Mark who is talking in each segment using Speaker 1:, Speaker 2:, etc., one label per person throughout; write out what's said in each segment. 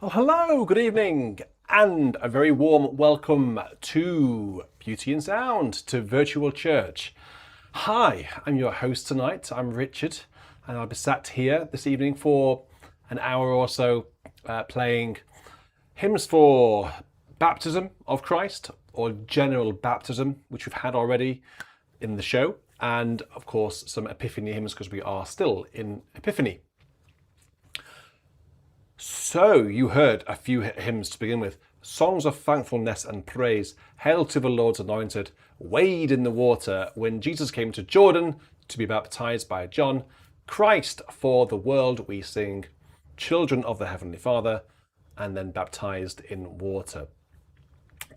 Speaker 1: Oh, hello, good evening, and a very warm welcome to Beauty and Sound, to Virtual Church. Hi, I'm your host tonight. I'm Richard, and I'll be sat here this evening for an hour or so playing hymns for baptism of Christ, or general baptism, which we've had already in the show, and of course some Epiphany hymns because we are still in Epiphany. So you heard a few hymns to begin with. Songs of thankfulness and praise. Hail to the Lord's anointed. Wade in the water. When Jesus came to Jordan to be baptized by John. Christ for the world we sing. Children of the Heavenly Father. And then baptized in water.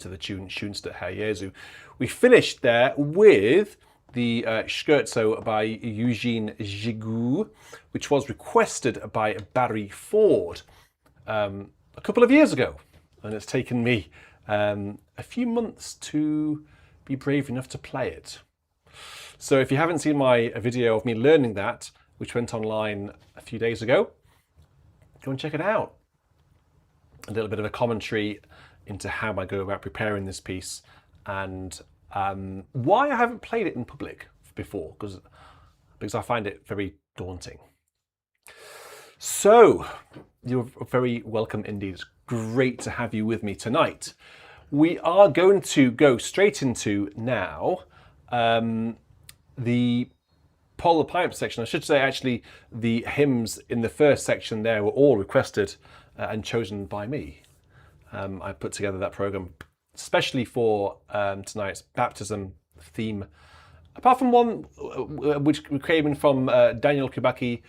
Speaker 1: To the tune Schönste Herr Jesu. We finished there with the Scherzo by Eugene Gigoux, which was requested by Barry Ford a couple of years ago, and it's taken me a few months to be brave enough to play it. So if you haven't seen my video of me learning that, which went online a few days ago, go and check it out. A little bit of a commentary into how I go about preparing this piece and why I haven't played it in public before, because I find it very daunting. So, you're very welcome indeed. It's great to have you with me tonight. We are going to go straight into now the Paul the Pipe section. I should say actually the hymns in the first section there were all requested and chosen by me. I put together that program especially for tonight's baptism theme. Apart from one which came in from Daniel Kubaki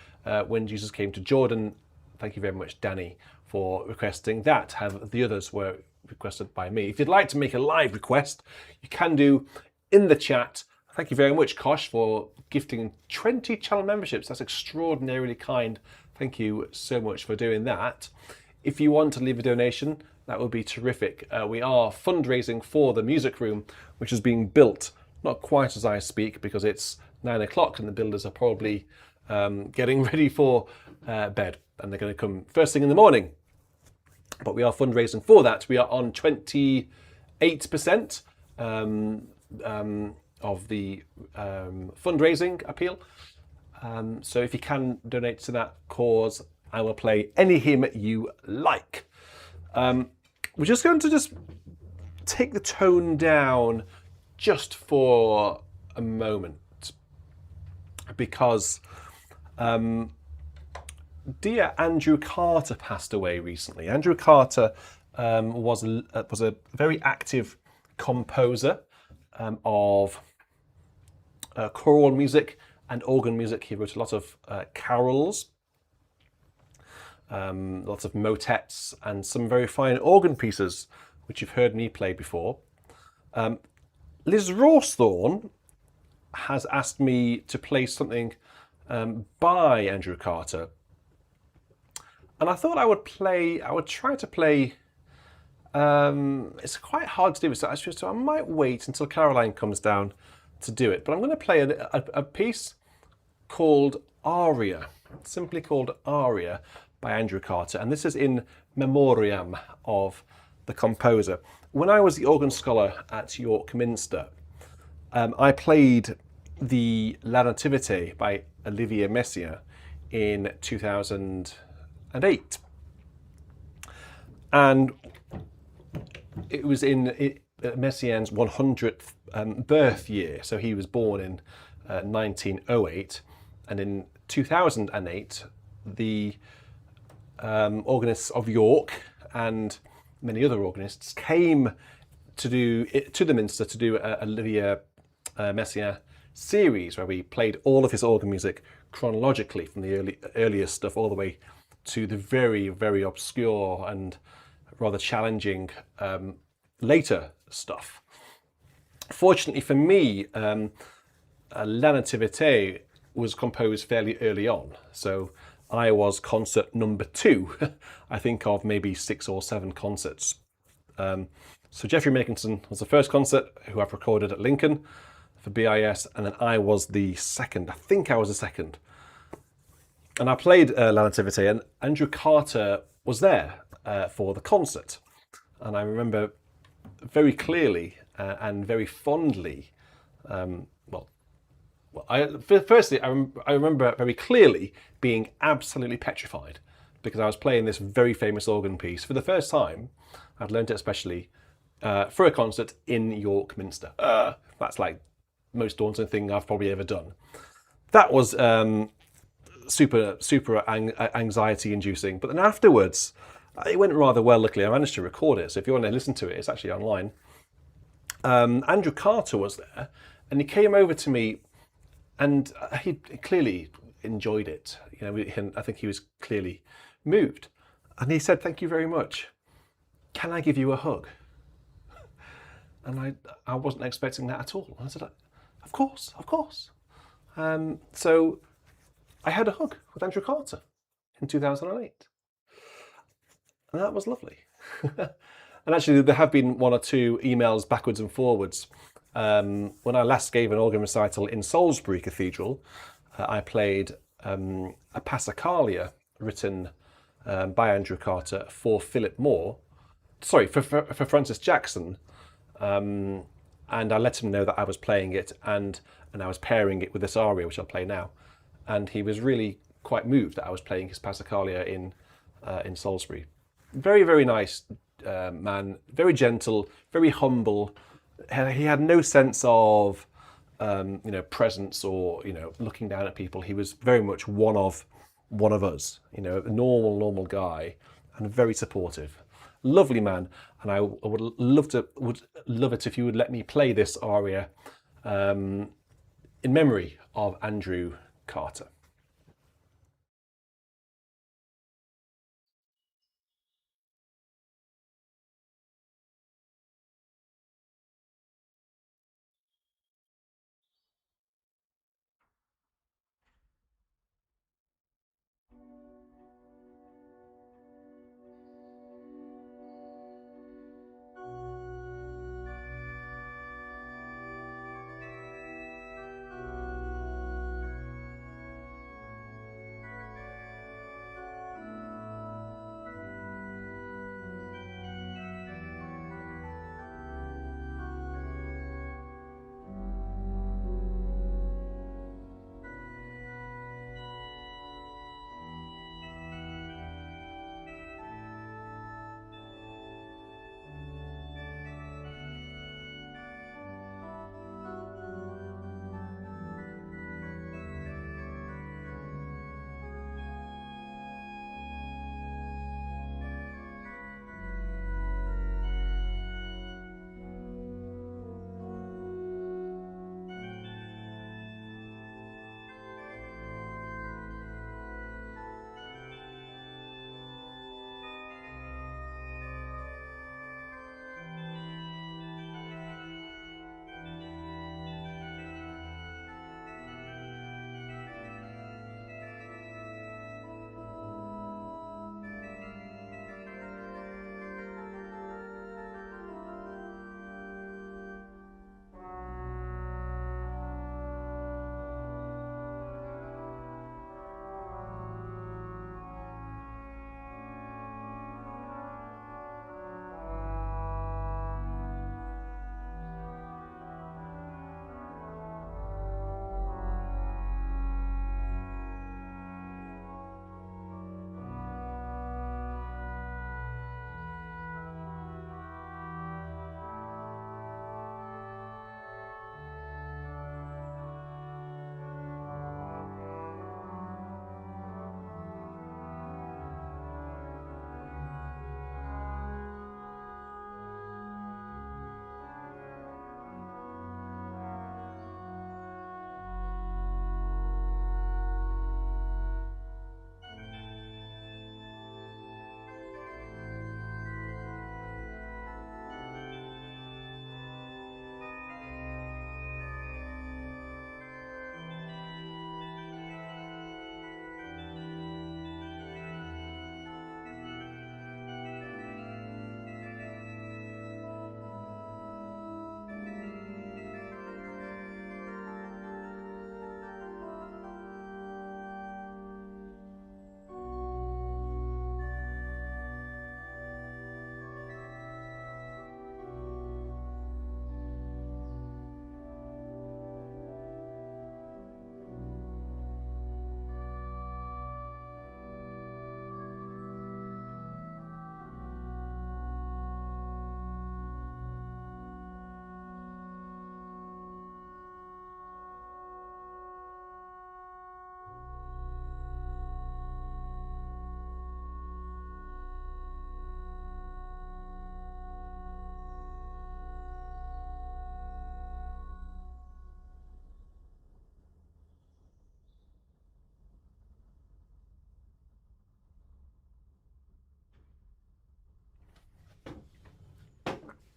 Speaker 1: when Jesus came to Jordan. Thank you very much, Danny, for requesting that. The others were requested by me. If you'd like to make a live request, you can do in the chat. Thank you very much, Kosh, for gifting 20 channel memberships. That's extraordinarily kind. Thank you so much for doing that. If you want to leave a donation, that would be terrific. We are fundraising for the music room, which is being built, not quite as I speak, because it's 9 o'clock and the builders are probably getting ready for bed, and they're going to come first thing in the morning. But we are fundraising for that. We are on 28% of the fundraising appeal. So if you can donate to that cause, I will play any hymn you like. We're just going to take the tone down just for a moment, because dear Andrew Carter passed away recently. Andrew Carter was a very active composer of choral music and organ music. He wrote a lot of carols, lots of motets, and some very fine organ pieces, which you've heard me play before. Liz Rawsthorne has asked me to play something by Andrew Carter, and I thought I would try to play. It's quite hard to do, so I might wait until Caroline comes down to do it. But I'm going to play a piece called Aria, simply called Aria, by Andrew Carter, and this is in memoriam of the composer. When I was the organ scholar at York Minster, I played the La Nativité by Olivier Messiaen in 2008, and it was in Messiaen's 100th birth year. So he was born in 1908, and in 2008 the organists of York and many other organists came to the Minster to do a Olivier Messiaen series where we played all of his organ music chronologically from the earliest stuff all the way to the very, very obscure and rather challenging later stuff. Fortunately for me, La Nativité was composed fairly early on, so I was concert number 2, I think, of maybe 6 or 7 concerts. So Geoffrey Makinson was the first concert, who I've recorded at Lincoln for BIS, and then I was the second. I think I was the second. And I played La Nativité, and Andrew Carter was there. for the concert. And I remember very clearly and very fondly, firstly, I remember very clearly being absolutely petrified because I was playing this very famous organ piece for the first time. I'd learned it especially for a concert in York Minster. That's like the most daunting thing I've probably ever done. That was super anxiety inducing. But then afterwards, it went rather well. Luckily, I managed to record it. So if you want to listen to it, it's actually online. Andrew Carter was there, and he came over to me, and he clearly enjoyed it. You know, I think he was clearly moved, and he said, "Thank you very much. Can I give you a hug?" And I wasn't expecting that at all. I said, "Of course, of course." So I had a hug with Andrew Carter in 2008, and that was lovely. And actually, there have been one or two emails backwards and forwards. When I last gave an organ recital in Salisbury Cathedral, I played a Passacaglia written by Andrew Carter for Philip Moore. Sorry, for Francis Jackson. And I let him know that I was playing it and I was pairing it with this aria, which I'll play now. And he was really quite moved that I was playing his Passacaglia in Salisbury. Very, very nice man, very gentle, very humble. He had no sense of presence or looking down at people. He was very much one of us, a normal guy, and very supportive. Lovely man, and I would love it if you would let me play this aria in memory of Andrew Carter.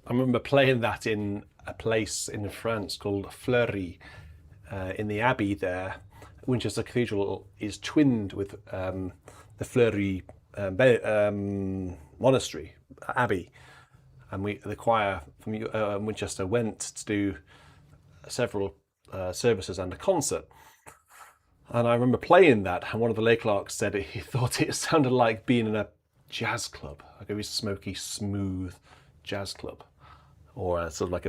Speaker 1: I remember playing that in a place in France called Fleury, in the abbey there. Winchester Cathedral is twinned with the Fleury monastery, abbey. And the choir from Winchester went to do several services and a concert. And I remember playing that, and one of the lay clerks said he thought it sounded like being in a jazz club, like a very smoky, smooth jazz club, or sort of like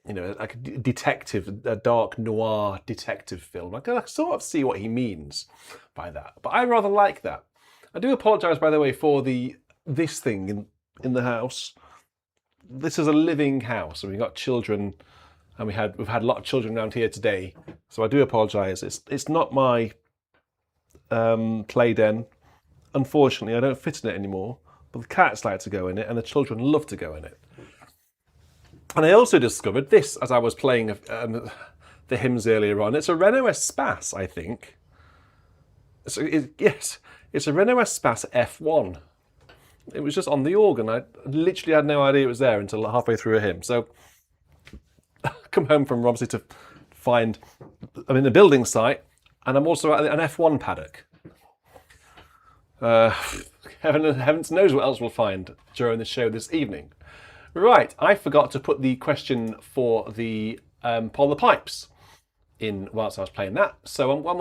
Speaker 1: like a detective, a dark noir detective film. I can sort of see what he means by that, but I rather like that. I do apologise, by the way, for this thing in the house. This is a living house, and we've got children, and we've had a lot of children around here today. So I do apologise. It's not my play den. Unfortunately, I don't fit in it anymore. But the cats like to go in it, and the children love to go in it. And I also discovered this as I was playing the hymns earlier on. It's a Renault Espace, I think. Yes, it's a Renault Espace F1. It was just on the organ. I literally had no idea it was there until halfway through a hymn. So I come home from Romsey to find I'm in a building site, and I'm also at an F1 paddock. Heavens knows what else we'll find during the show this evening. Right, I forgot to put the question for the polar pipes in whilst I was playing that. So what I'm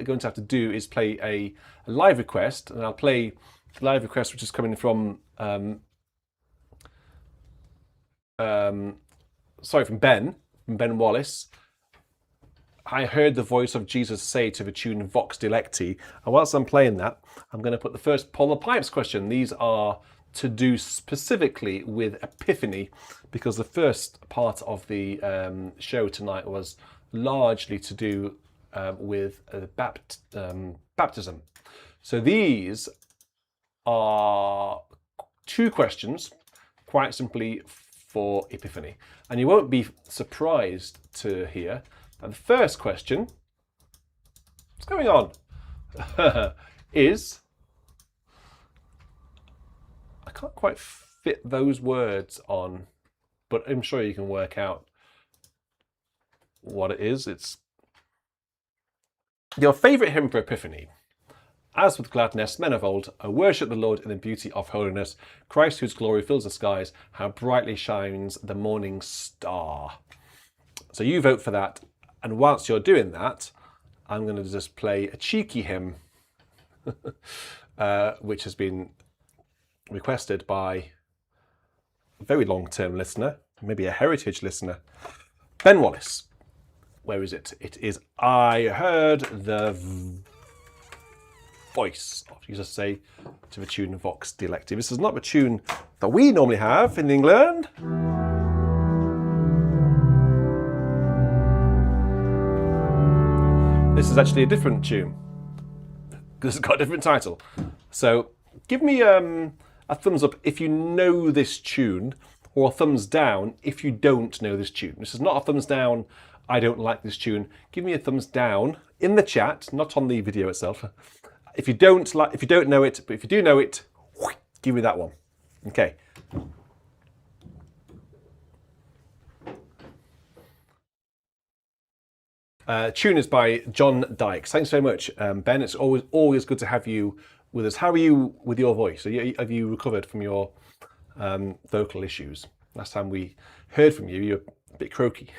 Speaker 1: going to have to do is play a live request, and I'll play the live request which is coming from from Ben Wallace. I heard the voice of Jesus say to the tune Vox Delecti, and whilst I'm playing that, I'm going to put the first polar pipes question. These are to do specifically with Epiphany, because the first part of the show tonight was largely to do with baptism. So these are two questions, quite simply for Epiphany. And you won't be surprised to hear that the first question, what's going on, is, I can't quite fit those words on, but I'm sure you can work out what it is. It's your favourite hymn for Epiphany. As with gladness, men of old, O worship the Lord in the beauty of holiness. Christ, whose glory fills the skies, how brightly shines the morning star. So you vote for that, and whilst you're doing that, I'm going to just play a cheeky hymn, which has been requested by a very long-term listener, maybe a heritage listener, Ben Wallace. Where is it? It is I heard the voice of Jesus say to the tune Vox Delecti. This is not the tune that we normally have in England. This is actually a different tune, because it's got a different title. So give me a thumbs up if you know this tune, or a thumbs down if you don't know this tune. This is not a thumbs down, I don't like this tune. Give me a thumbs down in the chat, not on the video itself. If you don't know it, but if you do know it, give me that one. Okay. Tune is by John Dykes. Thanks very much, Ben. It's always good to have you with us. How are you with your voice? Have you recovered from your vocal issues? Last time we heard from you, you're a bit croaky.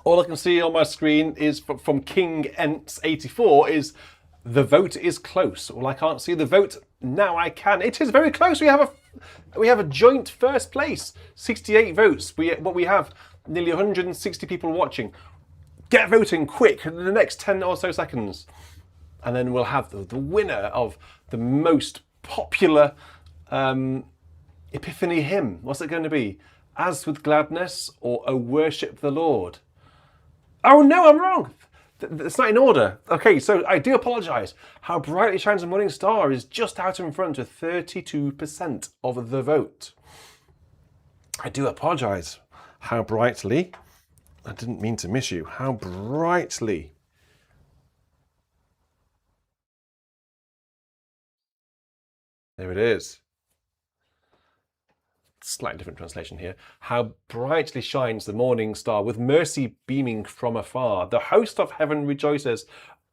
Speaker 1: All I can see on my screen is from King Ents 84 is the vote is close. Well, I can't see the vote. Now I can. It is very close. We have a joint first place, 68 votes. We have nearly 160 people watching. Get voting quick in the next 10 or so seconds. And then we'll have the winner of the most popular Epiphany hymn. What's it going to be? As with Gladness or O Worship the Lord? Oh no, I'm wrong. It's not in order. Okay, so I do apologise. How Brightly Shines the Morning Star is just out in front with 32% of the vote. I do apologise. How brightly? I didn't mean to miss you. How brightly? There it is. Slightly different translation here. How brightly shines the morning star, with mercy beaming from afar. The host of heaven rejoices.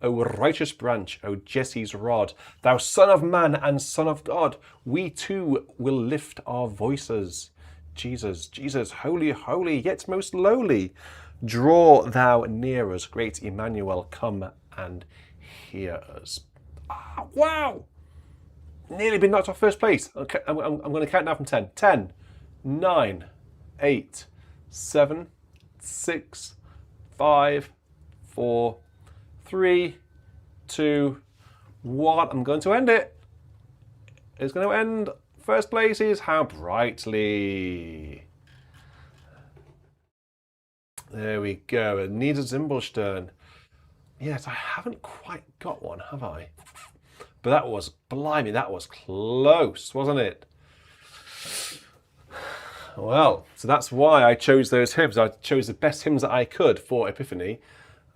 Speaker 1: O righteous branch, O Jesse's rod, thou Son of Man and Son of God, we too will lift our voices. Jesus, Jesus, holy, holy, yet most lowly. Draw thou near us, great Emmanuel, come and hear us. Ah, wow! Nearly been knocked off first place. Okay, I'm going to count down from 10. 10, 9, 8, 7, 6, 5, 4, 3, 2, 1. I'm going to end it. It's going to end. First place is How Brightly. There we go. Anita Zimbalstern. Yes, I haven't quite got one, have I? But that was, blimey, that was close, wasn't it? Well, so that's why I chose those hymns. I chose the best hymns that I could for Epiphany,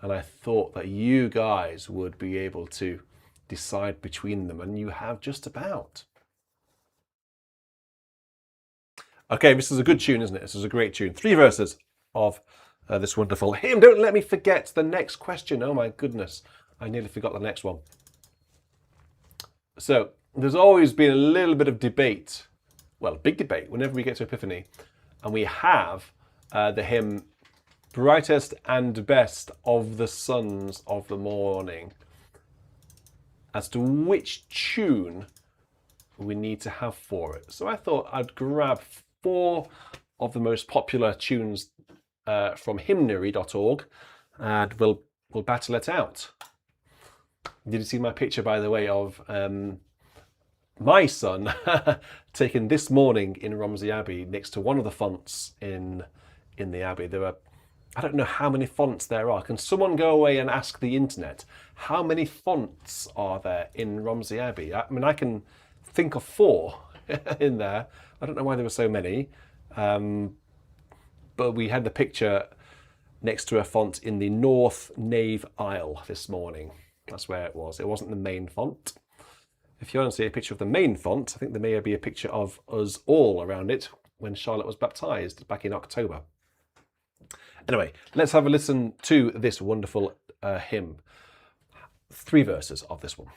Speaker 1: and I thought that you guys would be able to decide between them, and you have just about. Okay, this is a good tune, isn't it? This is a great tune. 3 verses of this wonderful hymn. Don't let me forget the next question. Oh my goodness, I nearly forgot the next one. So there's always been a little bit of debate, well, big debate, whenever we get to Epiphany, and we have the hymn, Brightest and Best of the Sons of the Morning, as to which tune we need to have for it. So I thought I'd grab 4 of the most popular tunes from hymnary.org, and we'll battle it out. Did you see my picture, by the way, of my son taken this morning in Romsey Abbey next to one of the fonts in the Abbey? There are, I don't know how many fonts there are. Can someone go away and ask the internet, how many fonts are there in Romsey Abbey? I mean, I can think of 4 in there. I don't know why there were so many. But we had the picture next to a font in the North Nave aisle this morning. That's where it was. It wasn't the main font. If you want to see a picture of the main font, I think there may be a picture of us all around it when Charlotte was baptised back in October. Anyway, let's have a listen to this wonderful hymn. 3 verses of this one.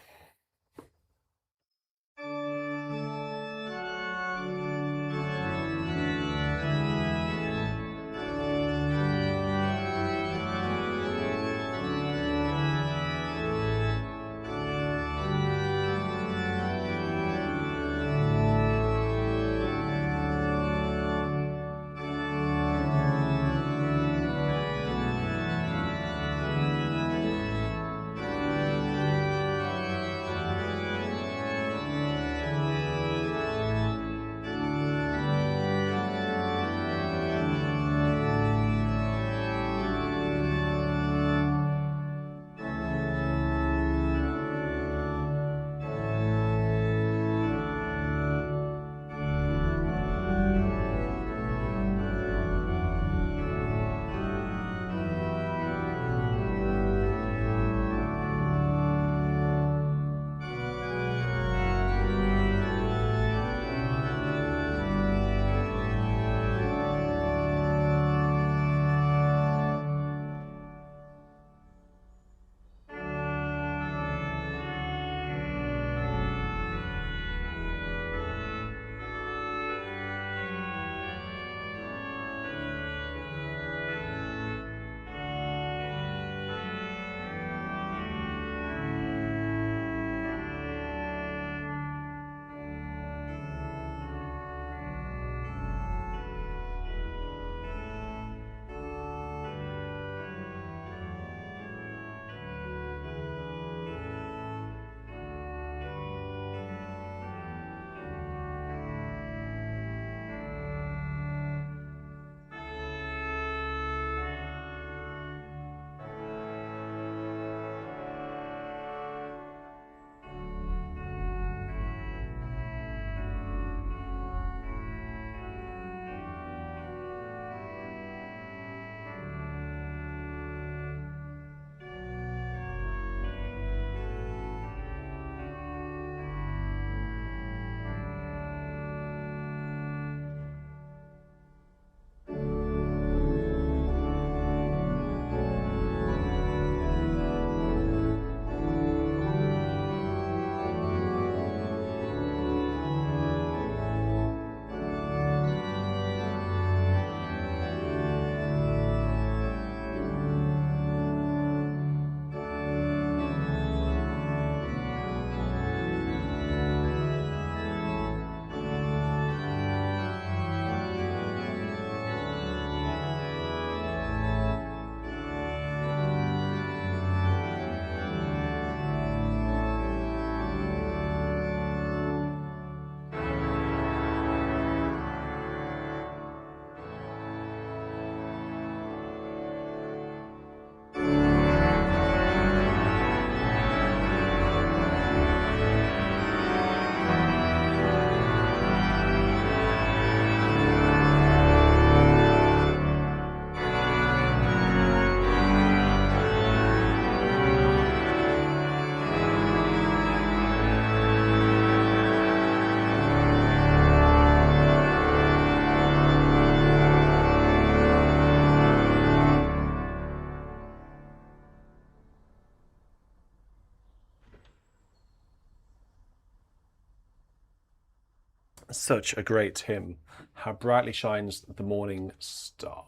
Speaker 1: Such a great hymn. How brightly shines the morning star.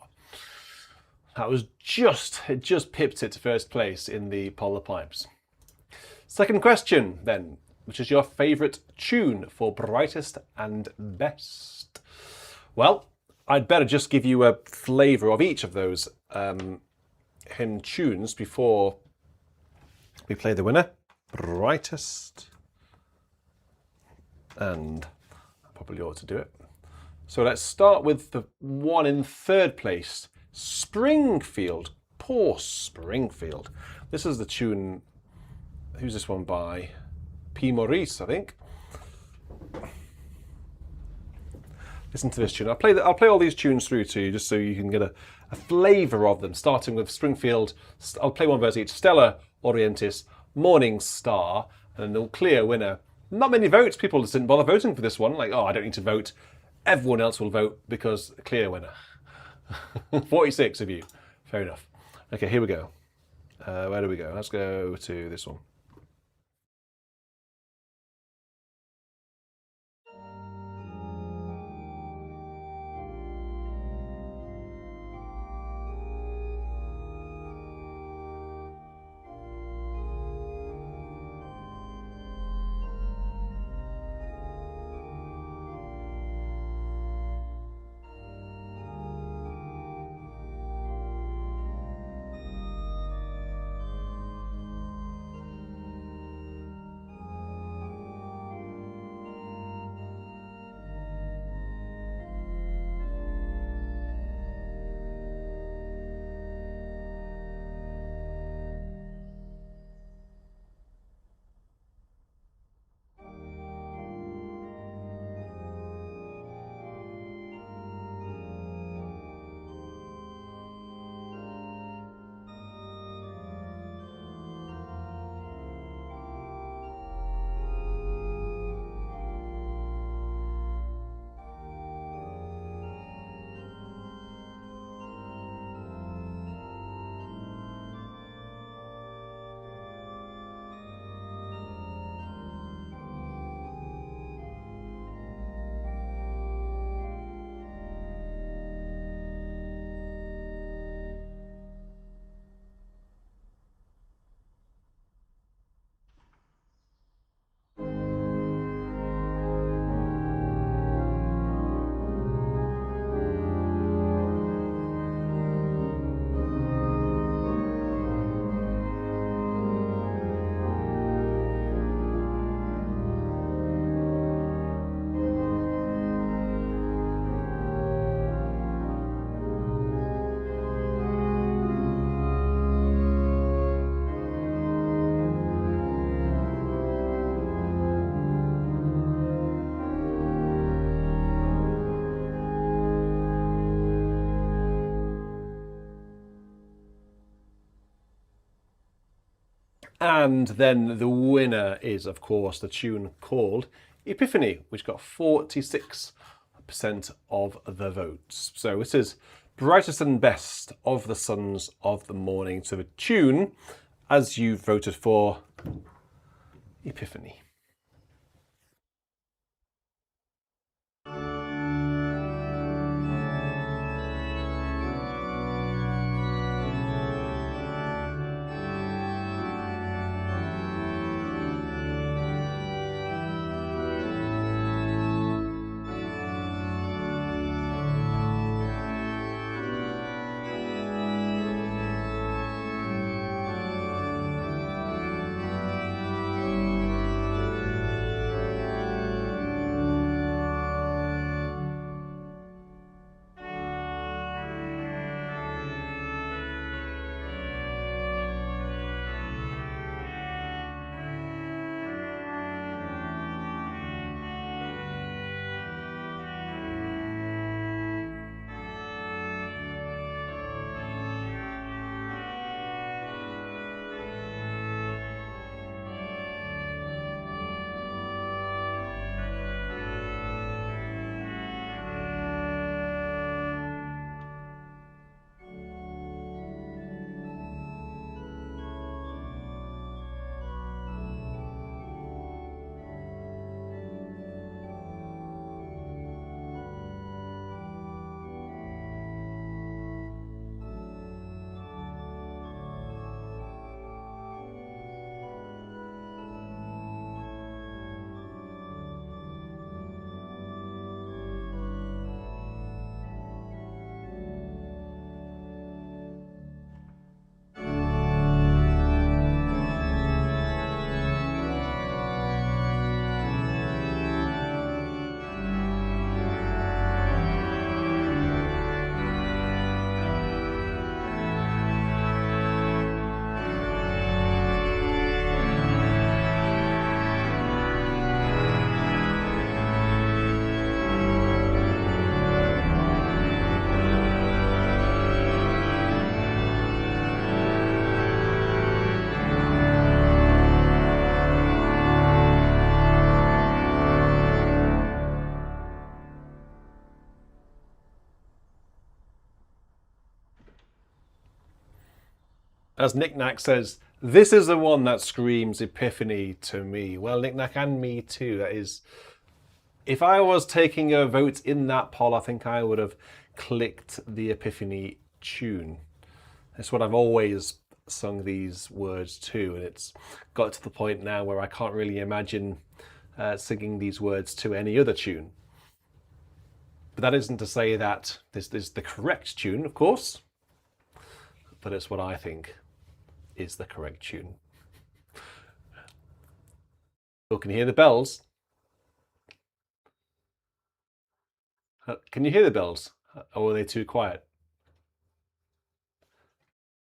Speaker 1: That was it just pipped it to first place in the Polar Pipes. Second question then, which is your favourite tune for brightest and best? Well, I'd better just give you a flavour of each of those hymn tunes before we play the winner. Brightest and I probably ought to do it. So let's start with the one in third place, Springfield. Poor Springfield. This is the tune. Who's this one by? P. Maurice, I think. Listen to this tune. I'll play all these tunes through to you just so you can get a flavour of them, starting with Springfield. I'll play one verse each. Stella Orientis, Morning Star, and a clear winner. Not many votes. People just didn't bother voting for this one. Like, oh, I don't need to vote. Everyone else will vote because clear winner. 46 of you. Fair enough. Okay, here we go. Where do we go? Let's go to this one. And then the winner is, of course, the tune called Epiphany, which got 46% of the votes. So this is brightest and best of the sons of the morning. So the tune, as you voted for, Epiphany. As Nick Nack says, this is the one that screams Epiphany to me. Well, Nick Nack and me too. That is, if I was taking a vote in that poll, I think I would have clicked the Epiphany tune. That's what I've always sung these words to, and it's got to the point now where I can't really imagine singing these words to any other tune. But that isn't to say that this is the correct tune, of course, but it's what I think is the correct tune. Oh, can you hear the bells? Can you hear the bells? Or are they too quiet?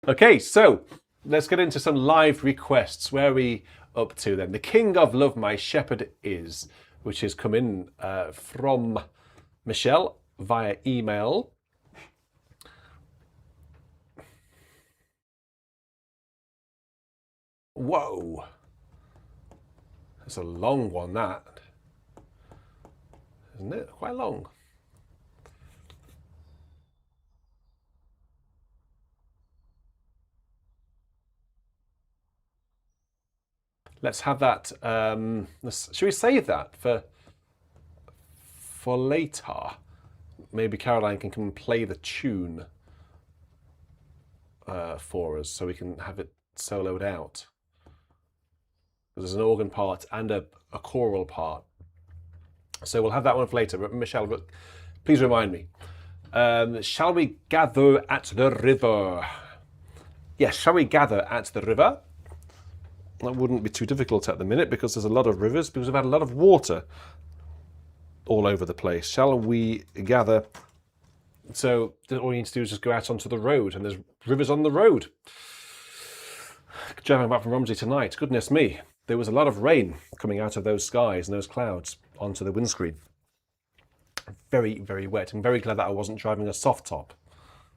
Speaker 1: Okay, so let's get into some live requests. Where are we up to then? The King of Love, My Shepherd Is, which has come in from Michelle via email. Whoa, that's a long one, that, isn't it? Quite long. Let's have that. Should we save that for later? Maybe Caroline can come and play the tune for us, so we can have it soloed out. There's an organ part and a choral part, so we'll have that one for later. But Michelle, please remind me. Shall we gather at the river? Yes, shall we gather at the river? That wouldn't be too difficult at the minute because there's a lot of rivers, because we've had a lot of water all over the place. Shall we gather? So all you need to do is just go out onto the road, and there's rivers on the road. Driving back from Romsey tonight, goodness me, there was a lot of rain coming out of those skies and those clouds onto the windscreen. Very, very wet. I'm very glad that I wasn't driving a soft top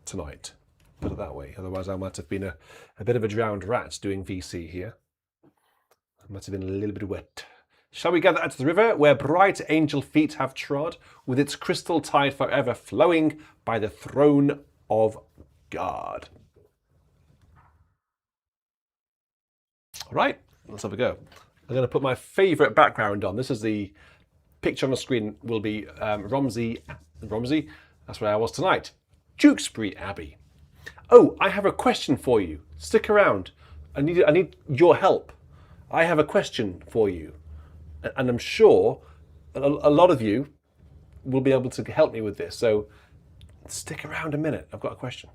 Speaker 1: tonight, put it that way. Otherwise I might have been a bit of a drowned rat doing VC here. I might have been a little bit wet. Shall we gather at the river where bright angel feet have trod, with its crystal tide forever flowing by the throne of God? All right, let's have a go. I'm going to put my favourite background on. This is the picture on the screen will be Romsey, that's where I was tonight, Tewkesbury Abbey. Oh, I have a question for you. Stick around. I need your help. I have a question for you. And I'm sure a lot of you will be able to help me with this. So stick around a minute. I've got a question.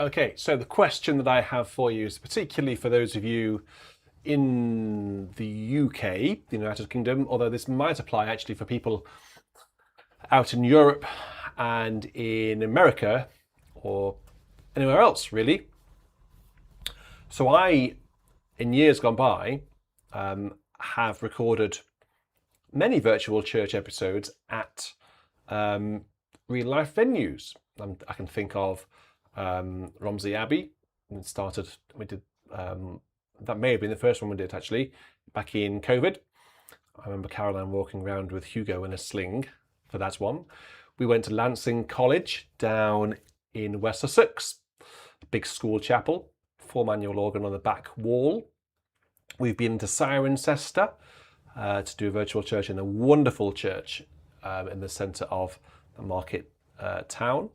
Speaker 1: Okay, so the question that I have for you is particularly for those of you in the UK, the United Kingdom, although this might apply actually for people out in Europe and in America or anywhere else, really. So I, in years gone by, have recorded many virtual church episodes at real life venues. I can think of Romsey Abbey. We did that may have been the first one we did actually back in COVID. I remember Caroline walking around with Hugo in a sling for that one. We went to Lancing College down in West Sussex, big school chapel, 4-manual organ on the back wall. We've been to Cirencester to do a virtual church in a wonderful church in the centre of the market town.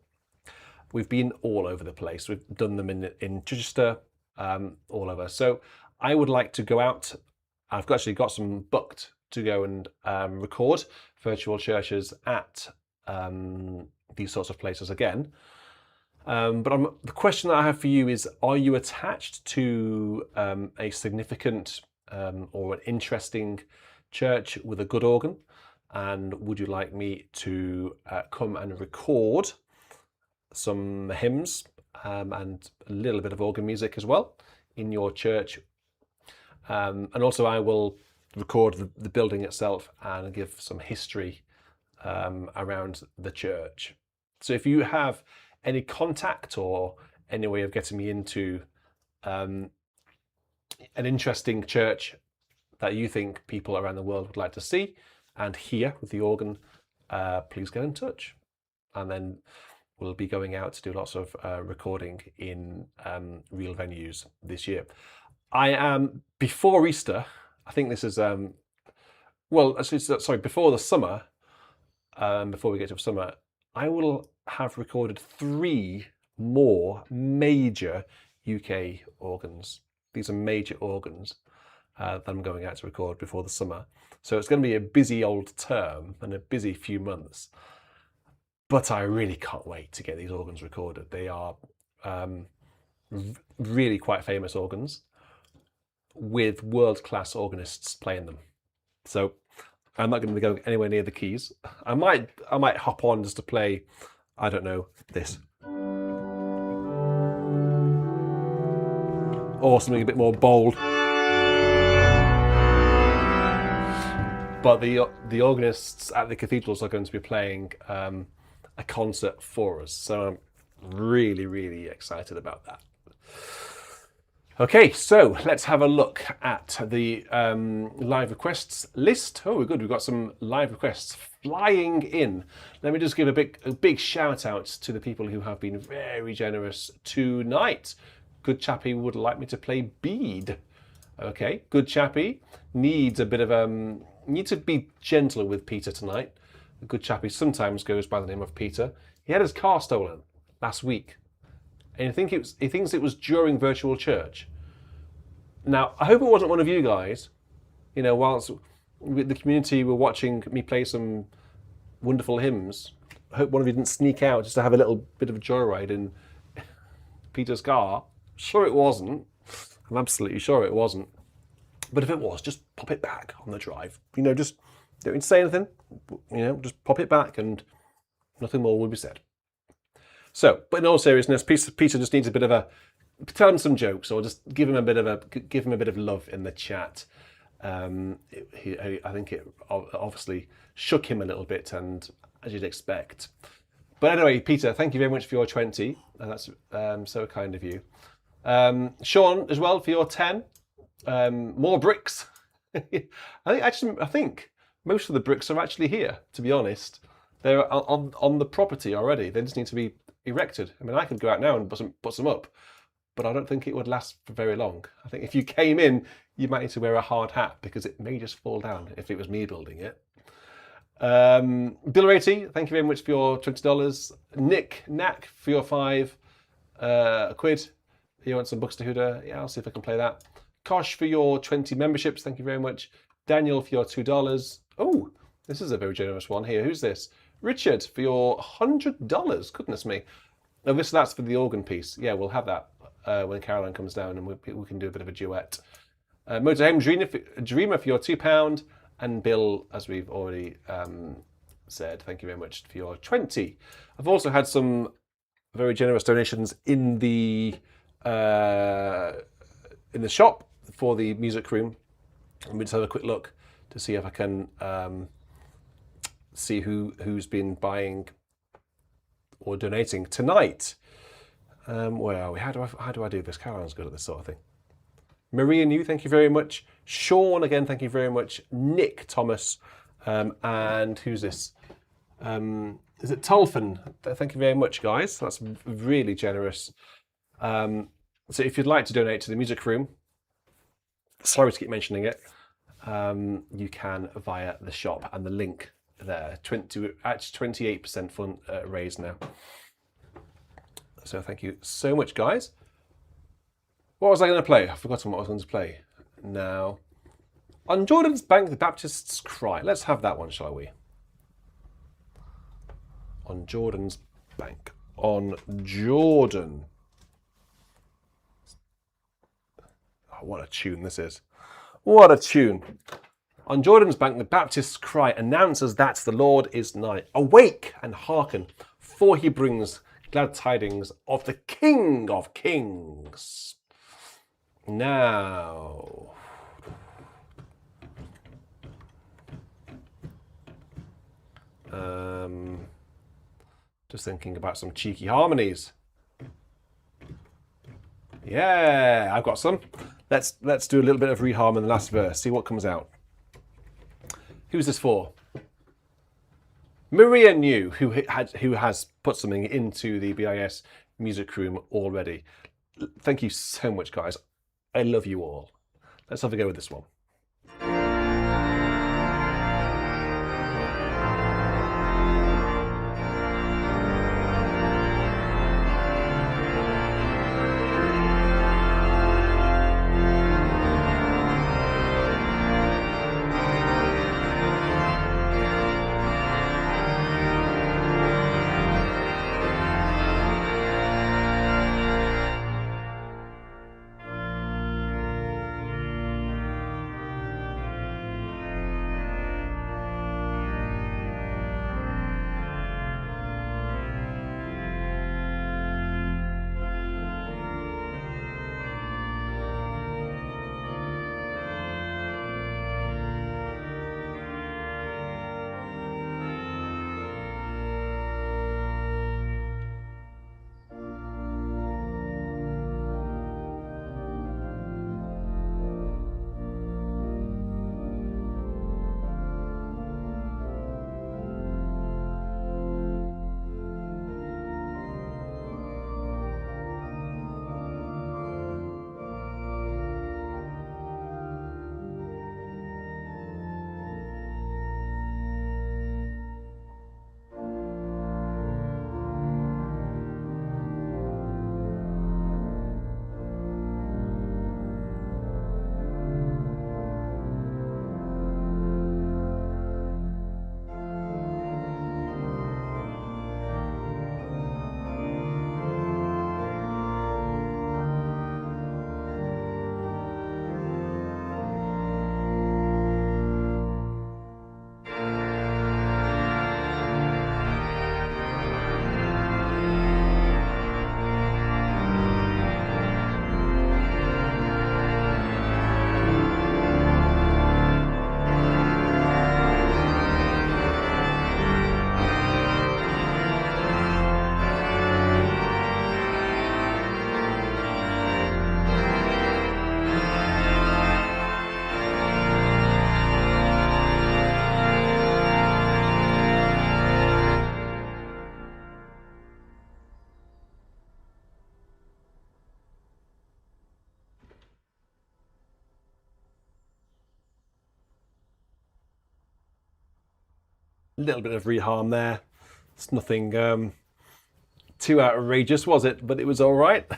Speaker 1: We've been all over the place. We've done them in Chichester, all over. So I would like to go out. I've actually got some booked to go and record virtual churches at these sorts of places again. But the question that I have for you is, are you attached to a significant or an interesting church with a good organ? And would you like me to come and record some hymns and a little bit of organ music as well in your church? And also I will record the building itself and give some history around the church. So if you have any contact or any way of getting me into an interesting church that you think people around the world would like to see and hear with the organ, please get in touch. And then we'll be going out to do lots of recording in real venues this year. I am, before Easter, I think this is, before the summer, before we get to summer, I will have recorded 3 more major UK organs. These are major organs that I'm going out to record before the summer. So it's going to be a busy old term and a busy few months. But I really can't wait to get these organs recorded. They are really quite famous organs with world-class organists playing them. So I'm not going to go anywhere near the keys. I might hop on just to play, I don't know, this. Or something a bit more bold. But the organists at the cathedrals are going to be playing a concert for us. So I'm really, really excited about that. Okay, so let's have a look at the live requests list. Oh, we're good. We've got some live requests flying in. Let me just give a big shout out to the people who have been very generous tonight. Good Chappie would like me to play Bede. Okay, Good Chappie needs a bit of needs to be gentler with Peter tonight. Good Chappie sometimes goes by the name of Peter. He had his car stolen last week. And he thinks it was during virtual church. Now, I hope it wasn't one of you guys. You know, whilst the community were watching me play some wonderful hymns, I hope one of you didn't sneak out just to have a little bit of a joyride in Peter's car. Sure it wasn't. I'm absolutely sure it wasn't. But if it was, just pop it back on the drive. You know, just don't need to say anything. You know, just pop it back and nothing more will be said. So, but in all seriousness, Peter just needs a bit of tell him some jokes, or just give him a bit of love in the chat. I think it obviously shook him a little bit, and as you'd expect. But anyway, Peter, thank you very much for your 20. That's so kind of you. Sean as well for your 10. More bricks. I think most of the bricks are actually here. To be honest, they're on the property already. They just need to be erected. I mean, I could go out now and put some up, but I don't think it would last for very long. I think if you came in, you might need to wear a hard hat because it may just fall down if it was me building it. Bill Ratey, thank you very much for your $20. Nick Knack for your 5 quid. You want some Books to Huda? Yeah, I'll see if I can play that. Kosh for your 20 memberships, thank you very much. Daniel for your $2. Oh, this is a very generous one here. Who's this? Richard for your $100. Goodness me. Oh, that's for the organ piece. Yeah, we'll have that when Caroline comes down, and we can do a bit of a duet. Motorhome Dreamer for your £2, and Bill, as we've already said, thank you very much for your 20. I've also had some very generous donations in the shop for the music room. Let me just have a quick look to see if I can see who's been buying or donating tonight. Where are we? How do I do this? Caroline's good at this sort of thing. Marie and you, thank you very much. Sean, again, thank you very much. Nick Thomas, and who's this? Is it Tolfin? Thank you very much, guys. That's really generous. So if you'd like to donate to the music room, sorry to keep mentioning it, you can via the shop and the link there. 28% fund raised now. So thank you so much, guys. What was I going to play? I've forgotten what I was going to play now. On Jordan's Bank, the Baptists Cry. Let's have that one, shall we? On Jordan's Bank. On Jordan. Oh, what a tune this is. What a tune. On Jordan's Bank, the Baptists Cry announces that the Lord is nigh. Awake and hearken, for he brings glad tidings of the King of Kings. Now, just thinking about some cheeky harmonies. Yeah, I've got some. Let's do a little bit of reharm in the last verse. See what comes out. Who's this for? Maria New, who has put something into the BIS music room already. Thank you so much, guys. I love you all. Let's have a go with this one. A little bit of reharm there. It's nothing too outrageous, was it? But it was all right.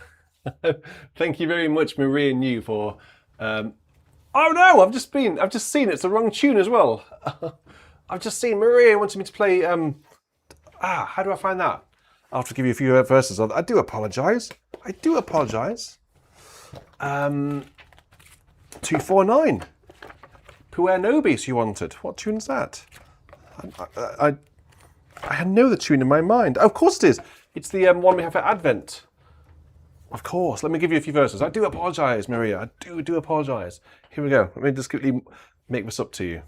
Speaker 1: Thank you very much, Maria New, for. Oh no! I've just seen it's the wrong tune as well. I've just seen Maria wanted me to play. How do I find that? I'll have to give you a few verses. I do apologise. I do apologise. 249. Puer Nobis you wanted. What tune's that? I know the tune in my mind. Oh, of course it is. It's the one we have for Advent. Of course. Let me give you a few verses. I do apologise, Maria. I do apologise. Here we go. Let me just quickly make this up to you.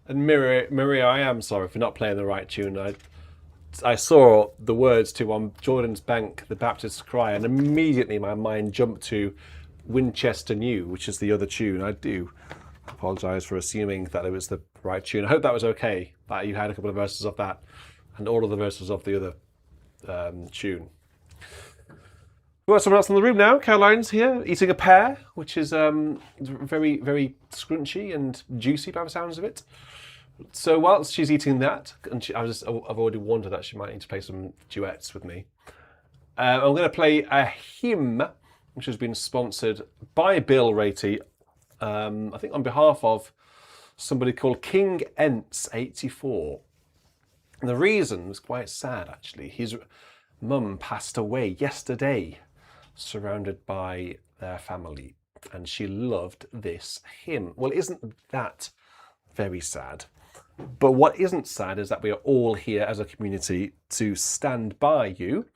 Speaker 1: And Maria, I am sorry for not playing the right tune. I saw the words to On Jordan's Bank, the Baptist Cry, and immediately my mind jumped to Winchester New, which is the other tune. I do apologise for assuming that it was the right tune. I hope that was okay, that you had a couple of verses of that and all of the verses of the other tune. We've got someone else in the room now. Caroline's here, eating a pear, which is very, very scrunchy and juicy by the sounds of it. So whilst she's eating that, and I've already warned her that she might need to play some duets with me, I'm going to play a hymn which has been sponsored by Bill Ratey, I think on behalf of somebody called King Ents 84. And the reason was quite sad, actually. His mum passed away yesterday, surrounded by their family, and she loved this hymn. Well, isn't that very sad? But what isn't sad is that we are all here as a community to stand by you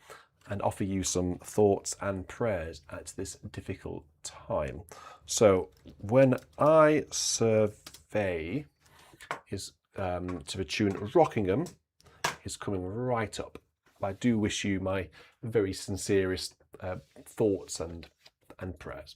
Speaker 1: and offer you some thoughts and prayers at this difficult time. So when I survey is to the tune Rockingham is coming right up. I do wish you my very sincerest thoughts and prayers.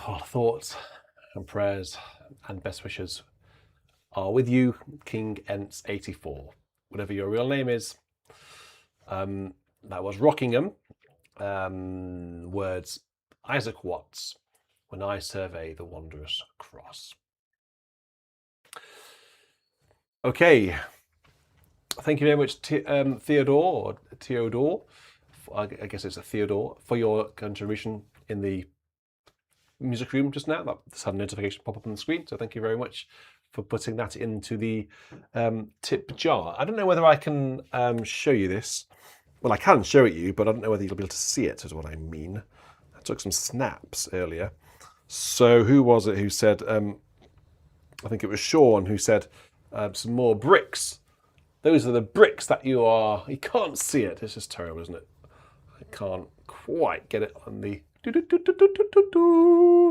Speaker 1: Our thoughts and prayers and best wishes are with you, King Ents 84, whatever your real name is. That was Rockingham. Words Isaac Watts, When I Survey the Wondrous Cross. Okay, thank you very much, Theodore, or Theodore, I guess it's a Theodore, for your contribution in the music room just now. That just had a notification pop up on the screen, so thank you very much for putting that into the tip jar. I don't know whether I can show you this. Well, I can show it you, but I don't know whether you'll be able to see it, is what I mean. I took some snaps earlier. So who was it who said, I think it was Sean who said, some more bricks. Those are the bricks that you can't see it. This is terrible, isn't it? I can't quite get it on the...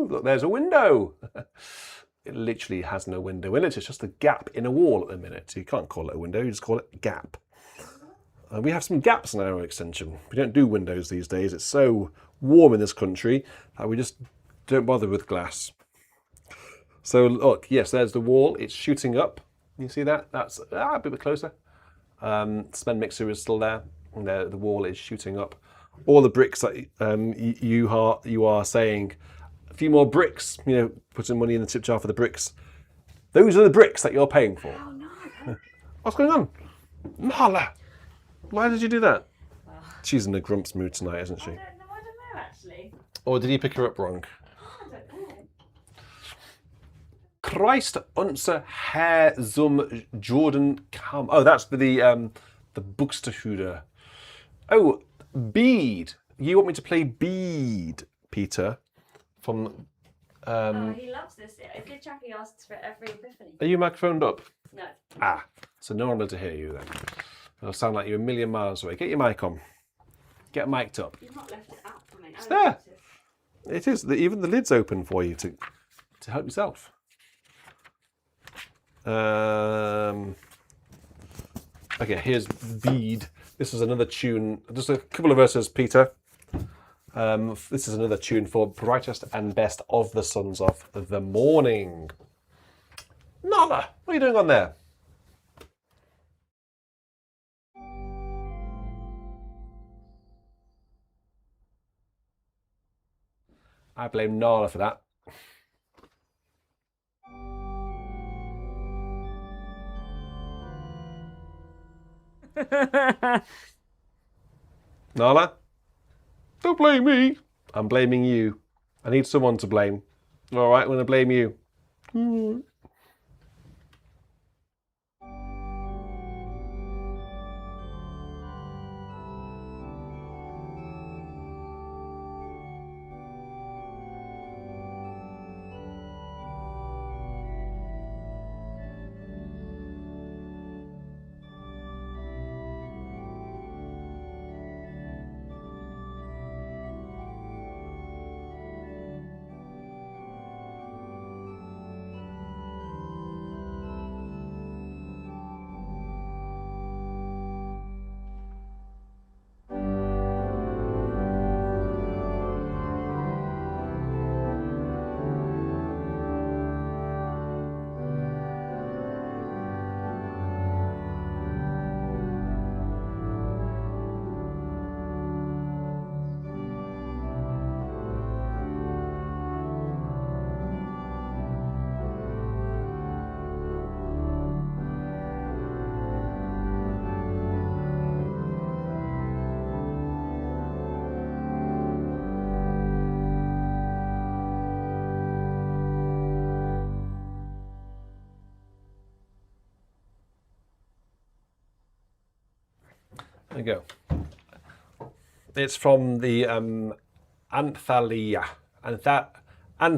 Speaker 1: Look, there's a window. It literally has no window in it. It's just a gap in a wall at the minute. So you can't call it a window, you just call it a gap. We have some gaps in our extension. We don't do windows these days. It's so warm in this country that we just don't bother with glass. So look, yes, there's the wall. It's shooting up. You see that? That's a bit closer. Cement mixer is still there. And the wall is shooting up. All the bricks that you are saying, a few more bricks, putting money in the tip jar for the bricks. Those are the bricks that you're paying for.
Speaker 2: Oh no.
Speaker 1: What's going on? Marla, why did you do that? Well, she's in a grumps mood tonight, isn't she?
Speaker 2: I don't know actually.
Speaker 1: Or did he pick her up wrong?
Speaker 2: I don't know.
Speaker 1: Christ unser Herr zum Jordan kam. Oh, that's the Buxtehude. Oh, Bead. You want me to play Bead, Peter? From.
Speaker 2: Oh, he loves this. Good Chappie asks for every Epiphany.
Speaker 1: Are you microphoned up?
Speaker 2: No.
Speaker 1: Ah, so no one will be able to hear you then. It'll sound like you're a million miles away. Get your mic on. Get mic'd up.
Speaker 2: You've not left it out for me.
Speaker 1: It's there. It is. Even the lid's open for you to help yourself. Okay, here's Bead. This is another tune. Just a couple of verses, Peter. This is another tune for Brightest and Best of the Sons of the Morning. Nala, what are you doing on there? I blame Nala for that. Nala, don't blame me. I'm blaming you. I need someone to blame. All right, I'm going to blame you. There you go. It's from the Anthelia. Anthelia. It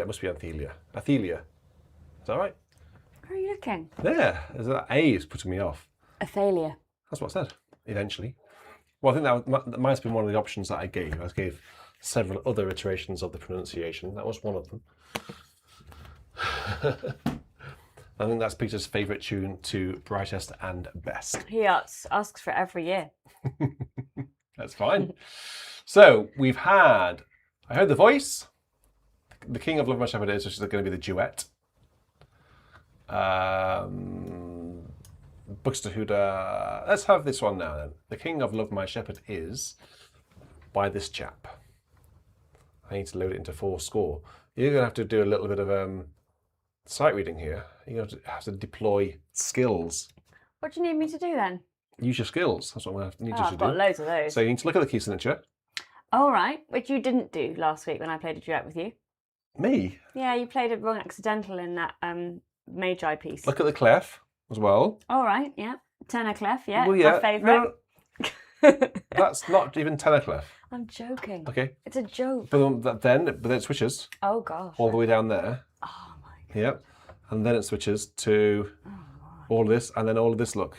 Speaker 1: must be Anthelia. Athelia. Is that right?
Speaker 2: Where are you looking?
Speaker 1: There. That A is putting me off.
Speaker 2: Athalia.
Speaker 1: That's what I said, eventually. Well, I think that might have been one of the options that I gave. I gave several other iterations of the pronunciation. That was one of them. I think that's Peter's favourite tune to Brightest and Best.
Speaker 2: He asks for every year.
Speaker 1: That's fine. So we've had, I heard the voice, the King of Love My Shepherd Is, which is going to be the duet. Buxtehude. Let's have this one now then. The King of Love My Shepherd Is by this chap. I need to load it into 4 score. You're going to have to do a little bit of sight reading here. You're going to have to deploy skills.
Speaker 2: What do you need me to do then?
Speaker 1: Use your skills. That's what I'm going to need you to
Speaker 2: I've got
Speaker 1: do.
Speaker 2: loads of those.
Speaker 1: So you need to look at the key signature.
Speaker 2: All right, which you didn't do last week when I played a duet with you.
Speaker 1: Me?
Speaker 2: Yeah, you played it wrong accidental in that Magi piece.
Speaker 1: Look at the clef as well.
Speaker 2: All right, yeah. Tenor clef, yeah.
Speaker 1: Well, yeah.
Speaker 2: My favourite.
Speaker 1: No, that's not even tenor clef.
Speaker 2: I'm joking.
Speaker 1: Okay.
Speaker 2: It's a joke.
Speaker 1: But then it switches
Speaker 2: Oh, gosh.
Speaker 1: all the way down there.
Speaker 2: Oh, my God.
Speaker 1: Yep. And then it switches to all this, and then all of this, look.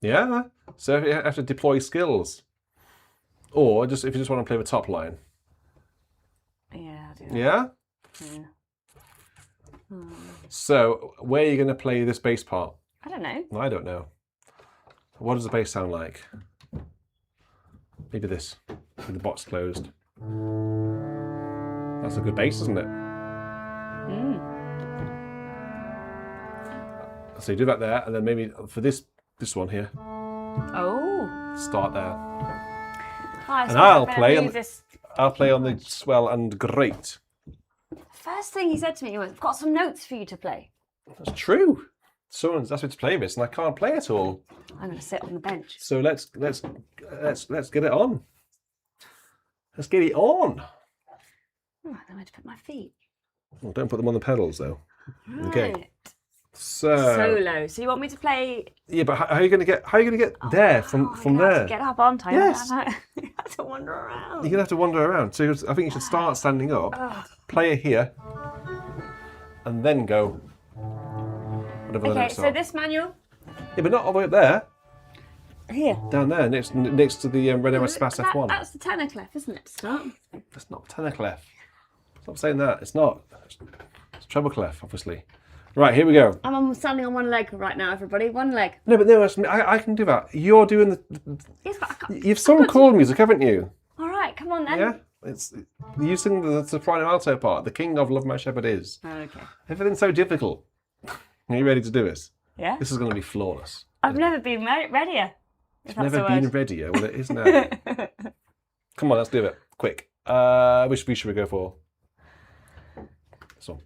Speaker 1: Yeah. So you have to deploy skills. Or just if you just want to play the top line.
Speaker 2: Yeah, I'll do that.
Speaker 1: Yeah?
Speaker 2: Yeah.
Speaker 1: So where are you going to play this bass part?
Speaker 2: I don't know.
Speaker 1: I don't know. What does the bass sound like? Maybe this, with the box closed. That's a good bass, isn't it? So you do that there, and then maybe for this one here,
Speaker 2: Oh.
Speaker 1: start there.
Speaker 2: And
Speaker 1: I'll play on the swell and great.
Speaker 2: First thing he said to me was, "I've got some notes for you to play."
Speaker 1: That's true. Someone's asked me to play this, and I can't play it all.
Speaker 2: I'm going to sit on the bench.
Speaker 1: So let's get it on. Let's get it on.
Speaker 2: Oh, I don't know where to put my feet.
Speaker 1: Well, don't put them on the pedals though.
Speaker 2: Right.
Speaker 1: Okay. So
Speaker 2: Solo. So you want me to play?
Speaker 1: yeah, but how are you going to get there from
Speaker 2: I'm gonna
Speaker 1: there?
Speaker 2: have to get up, aren't I?
Speaker 1: Yes.
Speaker 2: I have to wander around.
Speaker 1: You're gonna have to wander around. So I think you should start standing up, play it here, and then go. Whatever the
Speaker 2: Okay,
Speaker 1: notes
Speaker 2: so
Speaker 1: are.
Speaker 2: this manual
Speaker 1: Yeah, but not all the way up there.
Speaker 2: here.
Speaker 1: Down there, next to the Renault Espace F1.
Speaker 2: That's the tenor clef, isn't it? To start.
Speaker 1: That's not tenor clef. Stop saying that. It's not. It's treble clef, obviously. Right, here we go.
Speaker 2: I'm standing on one leg right now, everybody. One leg.
Speaker 1: No, but no, I can do that. You're doing the.
Speaker 2: Yes, but I can't.
Speaker 1: You've sung chord music, haven't you?
Speaker 2: All right, come on then.
Speaker 1: Yeah. It's you sing the soprano alto part. The King of Love My Shepherd Is.
Speaker 2: Okay.
Speaker 1: Everything's so difficult. Are you ready to do this?
Speaker 2: Yeah.
Speaker 1: This is going to be flawless.
Speaker 2: I've never been readier.
Speaker 1: It's never been readier. Well, it is now. Come on, let's do it. Quick. Which should we go for? This one.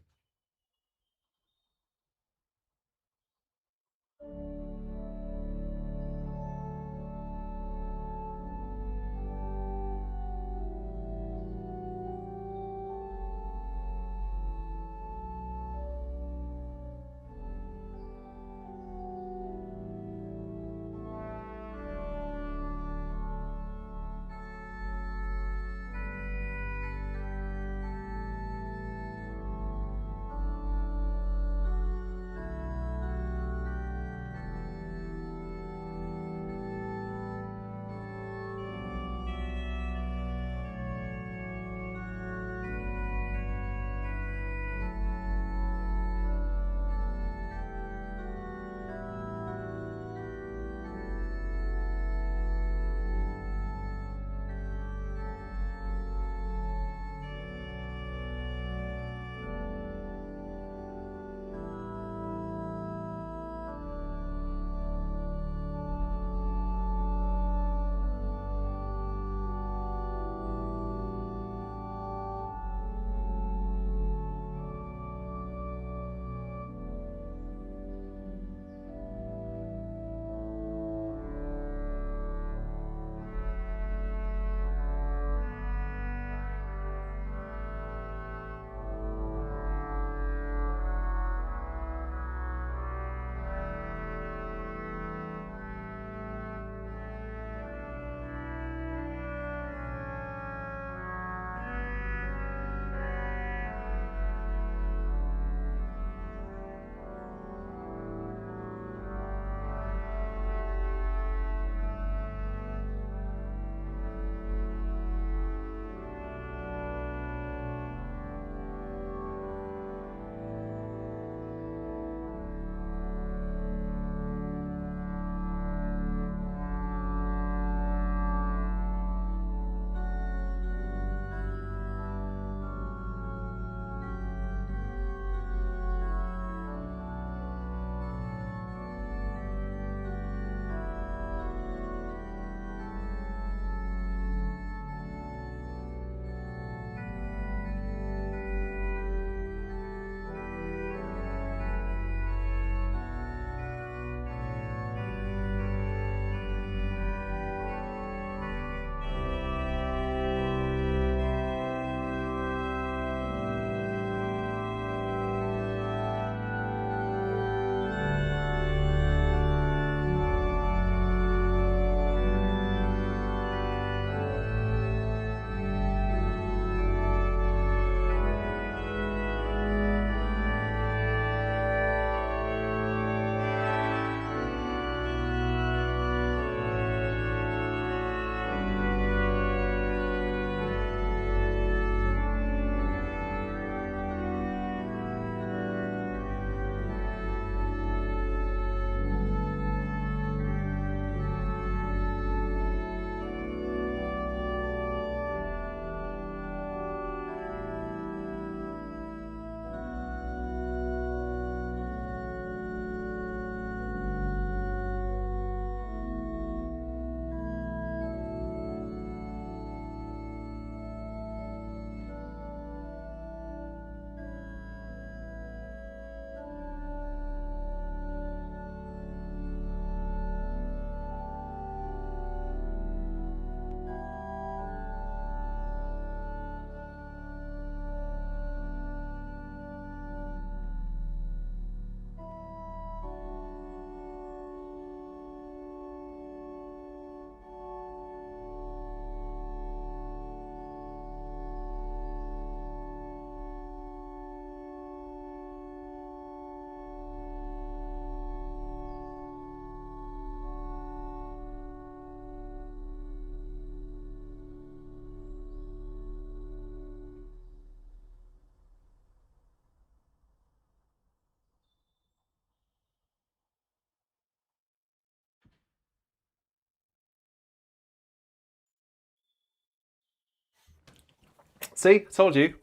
Speaker 1: See, I told you.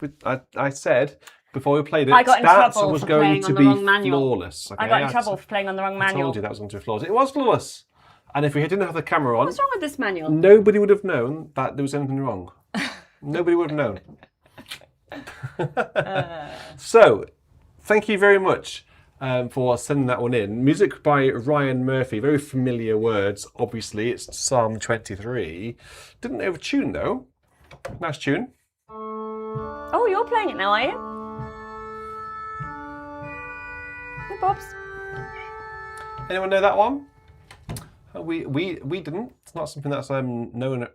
Speaker 1: I said before we played it,
Speaker 2: I got in
Speaker 1: that
Speaker 2: trouble
Speaker 1: was
Speaker 2: for
Speaker 1: going
Speaker 2: playing
Speaker 1: to
Speaker 2: on the
Speaker 1: be
Speaker 2: wrong manual.
Speaker 1: flawless. Okay?
Speaker 2: I got in trouble for playing on the wrong
Speaker 1: I
Speaker 2: manual.
Speaker 1: told you that was going to be flawless. It was flawless. And if we didn't have the camera on,
Speaker 2: What's wrong with this manual?
Speaker 1: nobody would have known that there was anything wrong. Nobody would have known. So, thank you very much for sending that one in. Music by Ryan Murphy. Very familiar words. Obviously, it's Psalm 23. Didn't overtune though. Nice tune.
Speaker 2: Oh, you're playing it now, are you? Hey, Bobs.
Speaker 1: Anyone know that one? We didn't. It's not something that's known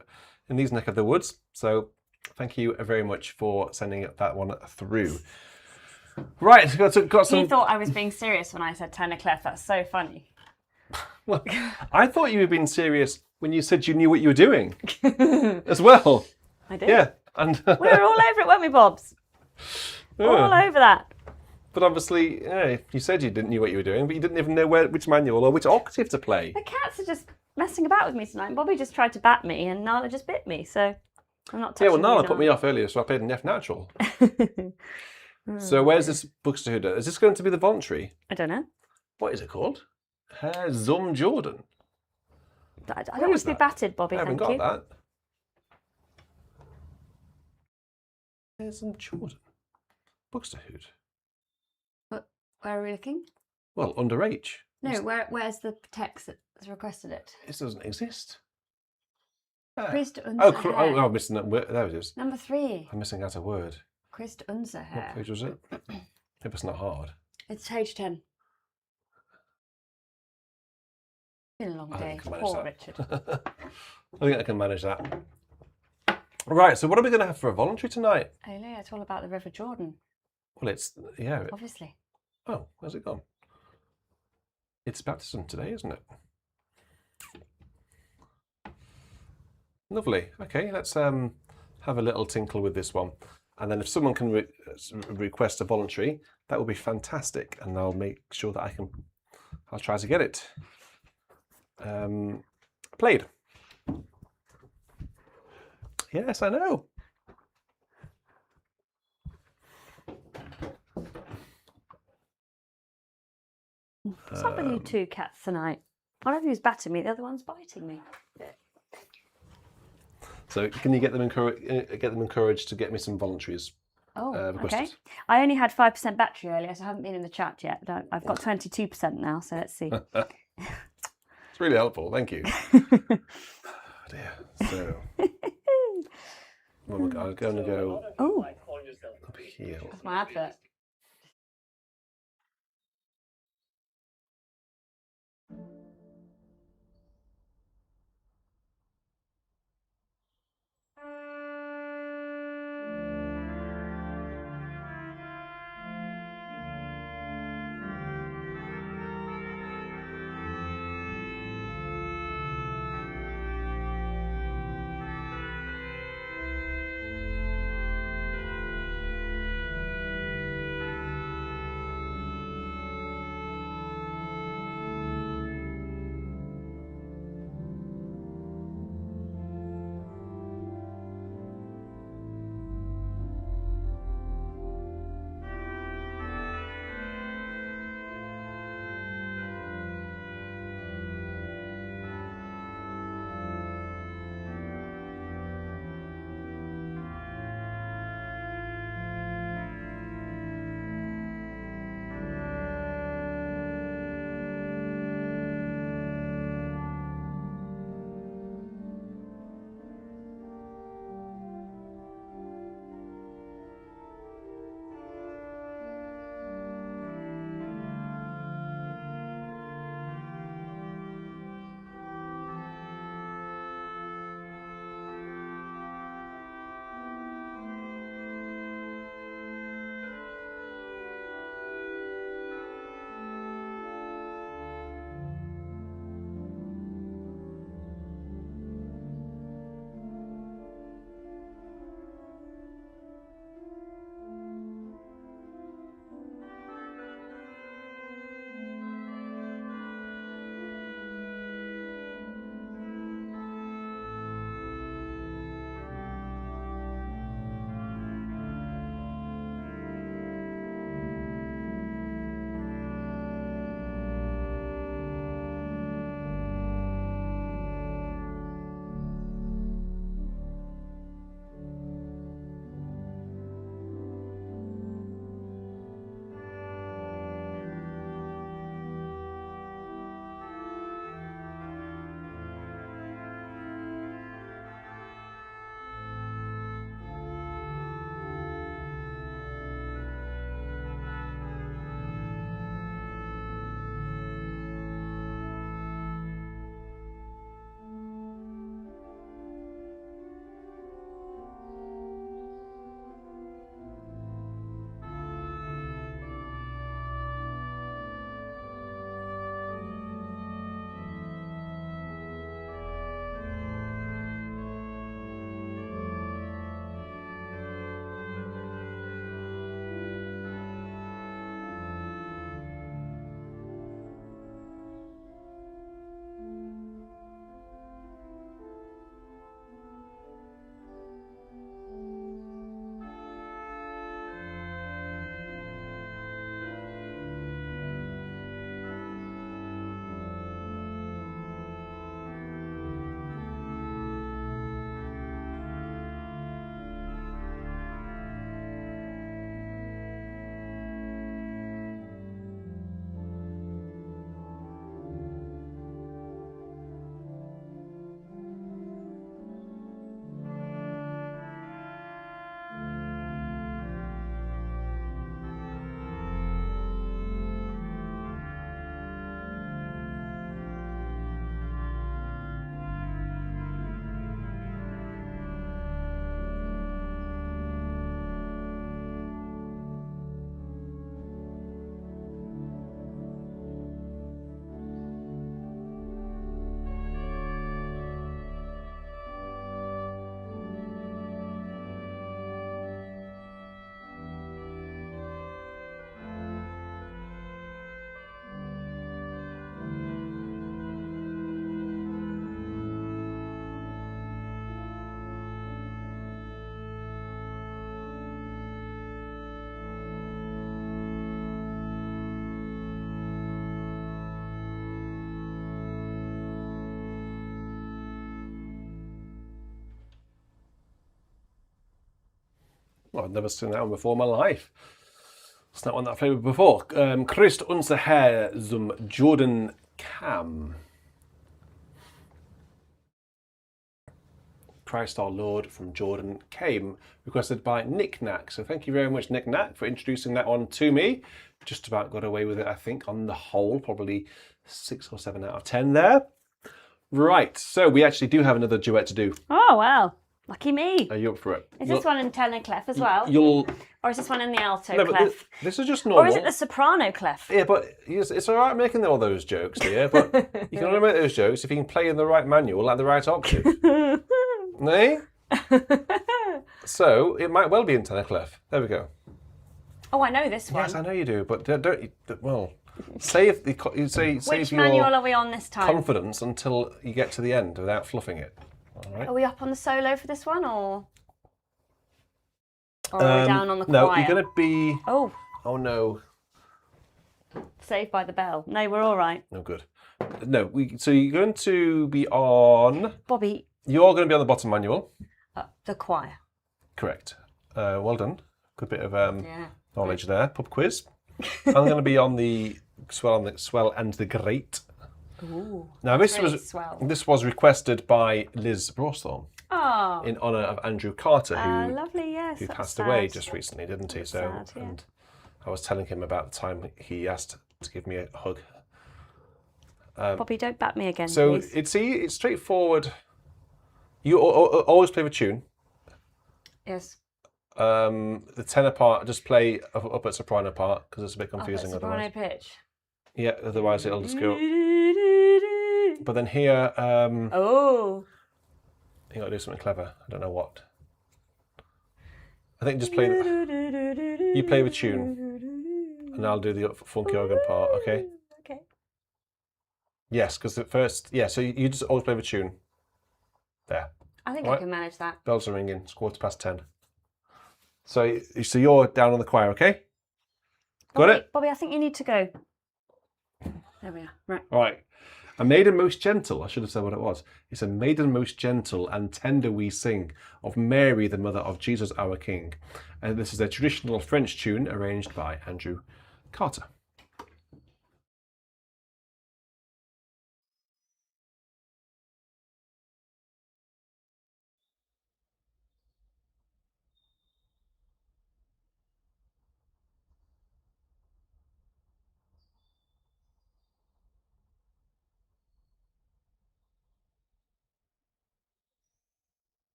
Speaker 1: in these neck of the woods. So thank you very much for sending that one through. Right, got some.
Speaker 2: He thought I was being serious when I said tenor clef. That's so funny.
Speaker 1: Well, I thought you were being serious when you said you knew what you were doing as well.
Speaker 2: I did.
Speaker 1: Yeah, and
Speaker 2: We were all over it, weren't we, Bobs? All over that.
Speaker 1: But obviously, yeah, you said you didn't know what you were doing, but you didn't even know which manual or which octave to play.
Speaker 2: The cats are just messing about with me tonight. And Bobby just tried to bat me, and Nala just bit me. So I'm not touching.
Speaker 1: Yeah, well, Nala
Speaker 2: you,
Speaker 1: put me off earlier, so I played an F natural. So where's this Buxtehude? Is this going to be the voluntary?
Speaker 2: I don't know.
Speaker 1: What is it called? Herr Zum Jordan.
Speaker 2: I don't want to be batted, Bobby.
Speaker 1: I haven't
Speaker 2: Thank
Speaker 1: got
Speaker 2: you.
Speaker 1: that. Herr Zum Jordan. Buxtehude.
Speaker 2: Where are we looking?
Speaker 1: Well, under H.
Speaker 2: No, where's the text that has requested it?
Speaker 1: This doesn't exist.
Speaker 2: Christ
Speaker 1: Oh,
Speaker 2: unser Herr.
Speaker 1: I'm missing that word. There it is.
Speaker 2: Number 3.
Speaker 1: I'm missing out a word.
Speaker 2: Christ unser Herr.
Speaker 1: What page was it? Maybe it's not hard.
Speaker 2: It's page 10. Been a long
Speaker 1: I
Speaker 2: day.
Speaker 1: think I can manage
Speaker 2: Poor
Speaker 1: that.
Speaker 2: Richard.
Speaker 1: I think I can manage that. Right, so what are we going to have for a voluntary tonight?
Speaker 2: Oh, yeah, it's all about the River Jordan,
Speaker 1: Well, it's, yeah.
Speaker 2: obviously.
Speaker 1: Oh, where's it gone? It's baptism today, isn't it? Lovely. Okay, let's have a little tinkle with this one. And then if someone can request a voluntary, that would be fantastic. And I'll make sure that I'll try to get it played. Yes, I know.
Speaker 2: What's up with you two cats tonight? One of you's batting me, the other one's biting me.
Speaker 1: So can you get them encouraged to get me some voluntaries?
Speaker 2: Oh,
Speaker 1: requested?
Speaker 2: okay. I only had 5% battery earlier, so I haven't been in the chat yet. I've got 22% now, so let's see.
Speaker 1: It's really helpful, thank you. Oh dear. So I'm going to go up here.
Speaker 2: That's my advert.
Speaker 1: Well, I've never seen that one before in my life. It's not one that I've played with before. Christ unser Herr zum Jordan kam. Christ our Lord from Jordan came, requested by Nick Knack. So thank you very much, Nick Knack, for introducing that one to me. Just about got away with it, I think, on the whole, probably 6 or 7 out of 10 there. Right, so we actually do have another duet to do.
Speaker 2: Oh, well. Lucky me.
Speaker 1: Are you up for it?
Speaker 2: Is this one in tenor clef as well? Or is this one in the alto
Speaker 1: No,
Speaker 2: clef?
Speaker 1: but this is just normal.
Speaker 2: Or is it the soprano clef?
Speaker 1: Yeah, but it's all right making all those jokes, dear, but you can only make those jokes if you can play in the right manual at the right octave. Eh? So, it might well be in tenor clef. There we go.
Speaker 2: Oh, I know this one.
Speaker 1: Yes, I know you do, but don't well, save
Speaker 2: Which
Speaker 1: your
Speaker 2: manual are we on this time?
Speaker 1: confidence until you get to the end without fluffing it. All right?
Speaker 2: Are we up on the solo for this one, or are we down on the choir?
Speaker 1: No, you're going to be...
Speaker 2: Oh,
Speaker 1: no.
Speaker 2: Saved by the Bell. No, we're all right.
Speaker 1: No, good. No, so you're going to be on...
Speaker 2: Bobby.
Speaker 1: You're going to be on the bottom manual.
Speaker 2: The choir.
Speaker 1: Correct. Well done. Good bit of
Speaker 2: Yeah.
Speaker 1: knowledge there. Pub quiz. I'm going to be on the swell and the great.
Speaker 2: Ooh.
Speaker 1: Now this
Speaker 2: really
Speaker 1: was
Speaker 2: swell.
Speaker 1: This was requested by Liz Brawsthorne
Speaker 2: Oh.
Speaker 1: in honour of Andrew Carter,
Speaker 2: Lovely, yes.
Speaker 1: who
Speaker 2: that's
Speaker 1: passed
Speaker 2: sad.
Speaker 1: away just recently, didn't he?
Speaker 2: That's
Speaker 1: So,
Speaker 2: sad, yeah.
Speaker 1: and I was telling him about the time he asked to give me a hug.
Speaker 2: Bobby, don't bat me again,
Speaker 1: So
Speaker 2: please.
Speaker 1: it's straightforward. You always play the tune.
Speaker 2: Yes.
Speaker 1: The tenor part, just play up at soprano part because it's a bit confusing
Speaker 2: soprano
Speaker 1: otherwise.
Speaker 2: pitch.
Speaker 1: Yeah, otherwise it'll just go. But then here,
Speaker 2: Oh.
Speaker 1: you got to do something clever. I don't know what. I think just play. You play the tune, and I'll do the funky organ part. Okay.
Speaker 2: Okay.
Speaker 1: Yes, because at first, yeah. So you just always play the tune. There.
Speaker 2: I think
Speaker 1: Right.
Speaker 2: I can manage that.
Speaker 1: Bells are ringing. It's 10:15. So you're down on the choir, okay? Got
Speaker 2: Bobby,
Speaker 1: it?
Speaker 2: Bobby, I think you need to go. There we are. Right.
Speaker 1: All right. A maiden most gentle, I should have said what it was. It's a maiden most gentle and tender we sing of Mary, the mother of Jesus our King. And this is a traditional French tune arranged by Andrew Carter.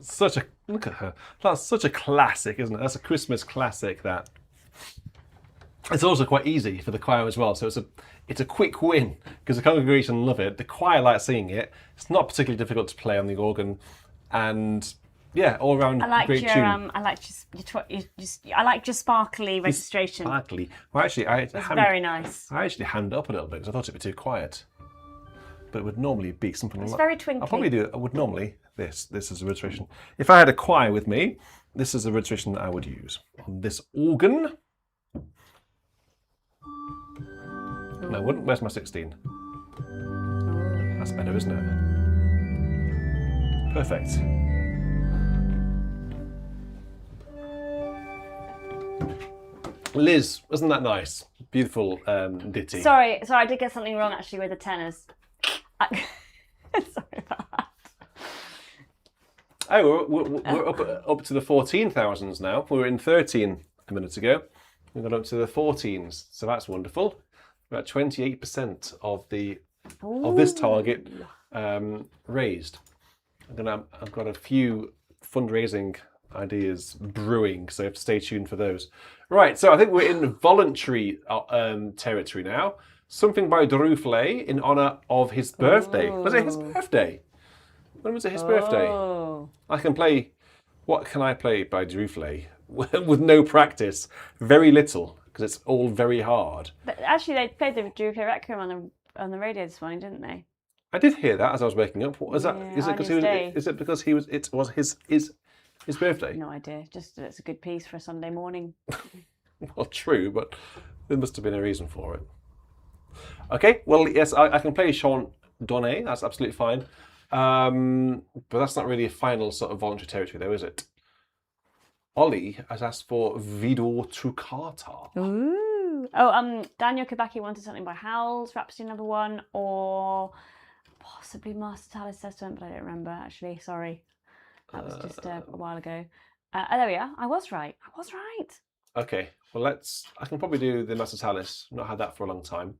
Speaker 1: Such a look at her. That's such a classic, isn't it? That's a Christmas classic. That it's also quite easy for the choir as well. So it's a quick win because the congregation love it. The choir like singing it. It's not particularly difficult to play on the organ, and yeah, all around great tune.
Speaker 2: I liked your sparkly registration.
Speaker 1: Sparkly. Well, actually,
Speaker 2: It's very nice.
Speaker 1: I actually hammed it up a little bit because I thought it'd be too quiet. But it would normally be something
Speaker 2: It's
Speaker 1: like.
Speaker 2: very twinkly.
Speaker 1: I'll probably do it. I would normally. This is a registration. If I had a choir with me, this is the registration that I would use on this organ. No, I wouldn't. Where's my 16? That's better, isn't it? Perfect. Liz, isn't that nice? Beautiful ditty.
Speaker 2: Sorry, I did get something wrong actually with the tenors. Sorry about that.
Speaker 1: Oh, we're up to the 14,000s now. We were in 13 a minute ago. We got up to the 14s, so that's wonderful. About 28% of this target raised. I've got a few fundraising ideas brewing, so you have to stay tuned for those. Right, so I think we're in voluntary territory now. Something by Druflé in honour of his birthday. Was it his birthday? When was it his birthday? I can play. What can I play by Druflé with no practice? Very little, because it's all very hard.
Speaker 2: But actually, they played the Druflé Requiem on the radio this morning, didn't they?
Speaker 1: I did hear that as I was waking up. What was that?
Speaker 2: Yeah,
Speaker 1: Is it because he was? It was his birthday.
Speaker 2: No idea. Just it's a good piece for a Sunday morning.
Speaker 1: Well, true, but there must have been a reason for it. Okay, well, yes, I can play Chant Donné. That's absolutely fine. But that's not really a final sort of voluntary territory, though, is it? Ollie has asked for Vidor Truccata.
Speaker 2: Ooh. Oh, Daniel Kabaki wanted something by Howells, Rhapsody No. 1, or possibly Master Tallis Testament, but I don't remember, actually. Sorry. That was just a while ago. Oh, there we are. I was right.
Speaker 1: Okay, well, I can probably do the Master Tallis. Not had that for a long time.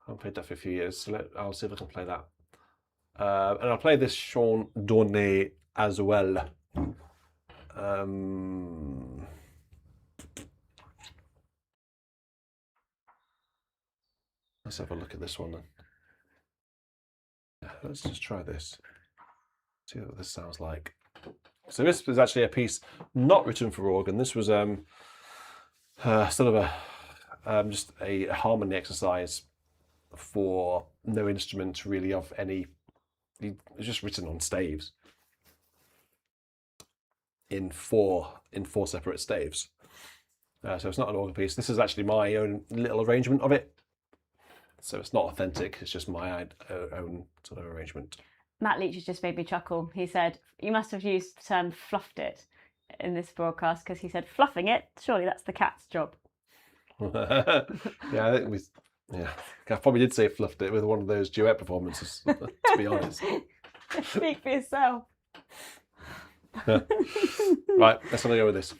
Speaker 1: I haven't played that for a few years, so I'll see if I can play that. And I'll play this Chant Donné as well. Let's have a look at this one then. Yeah, let's just try this. See what this sounds like. So this was actually a piece not written for organ. This was sort of just a harmony exercise for no instrument really of any. It was just written on staves in four separate staves. So it's not an organ piece. This is actually my own little arrangement of it. So it's not authentic. It's just my own sort of arrangement.
Speaker 2: Matt Leach has just made me chuckle. He said, you must have used the term fluffed it in this broadcast because he said, fluffing it, surely that's the cat's job.
Speaker 1: Yeah, I think I probably did say fluffed it with one of those duet performances, to be honest.
Speaker 2: Speak for yourself.
Speaker 1: Right, let's go with this.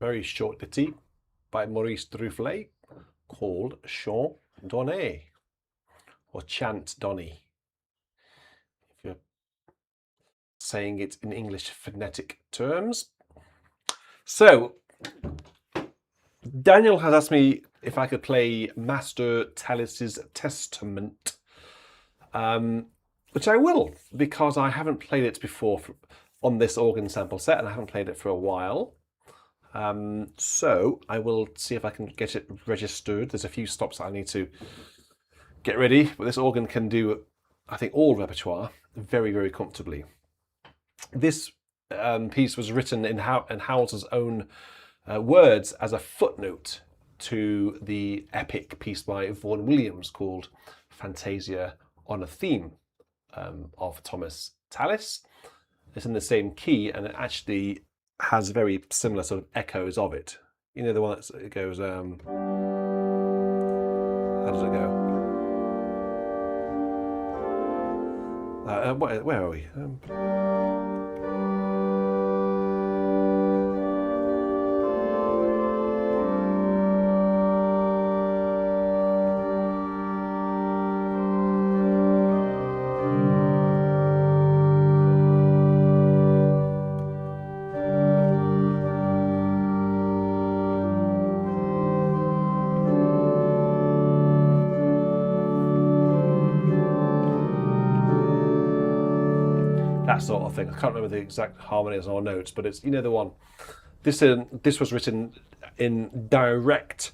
Speaker 1: very short ditty by Maurice Drufflet called Chant Donné, or Chant Donny, if you're saying it in English phonetic terms. So, Daniel has asked me if I could play Master Tallis's Testament, which I will, because I haven't played it before on this organ sample set, and I haven't played it for a while. So I will see if I can get it registered. There's a few stops I need to get ready, but this organ can do, I think, all repertoire very, very comfortably. This piece was written in Howells's own words as a footnote to the epic piece by Vaughan Williams called Fantasia on a Theme of Thomas Tallis. It's in the same key, and it actually has very similar sort of echoes of it. You know, the one that goes, how does it go? Where are we? That sort of thing. I can't remember the exact harmonies or notes, but it's, you know, the one. This was written in direct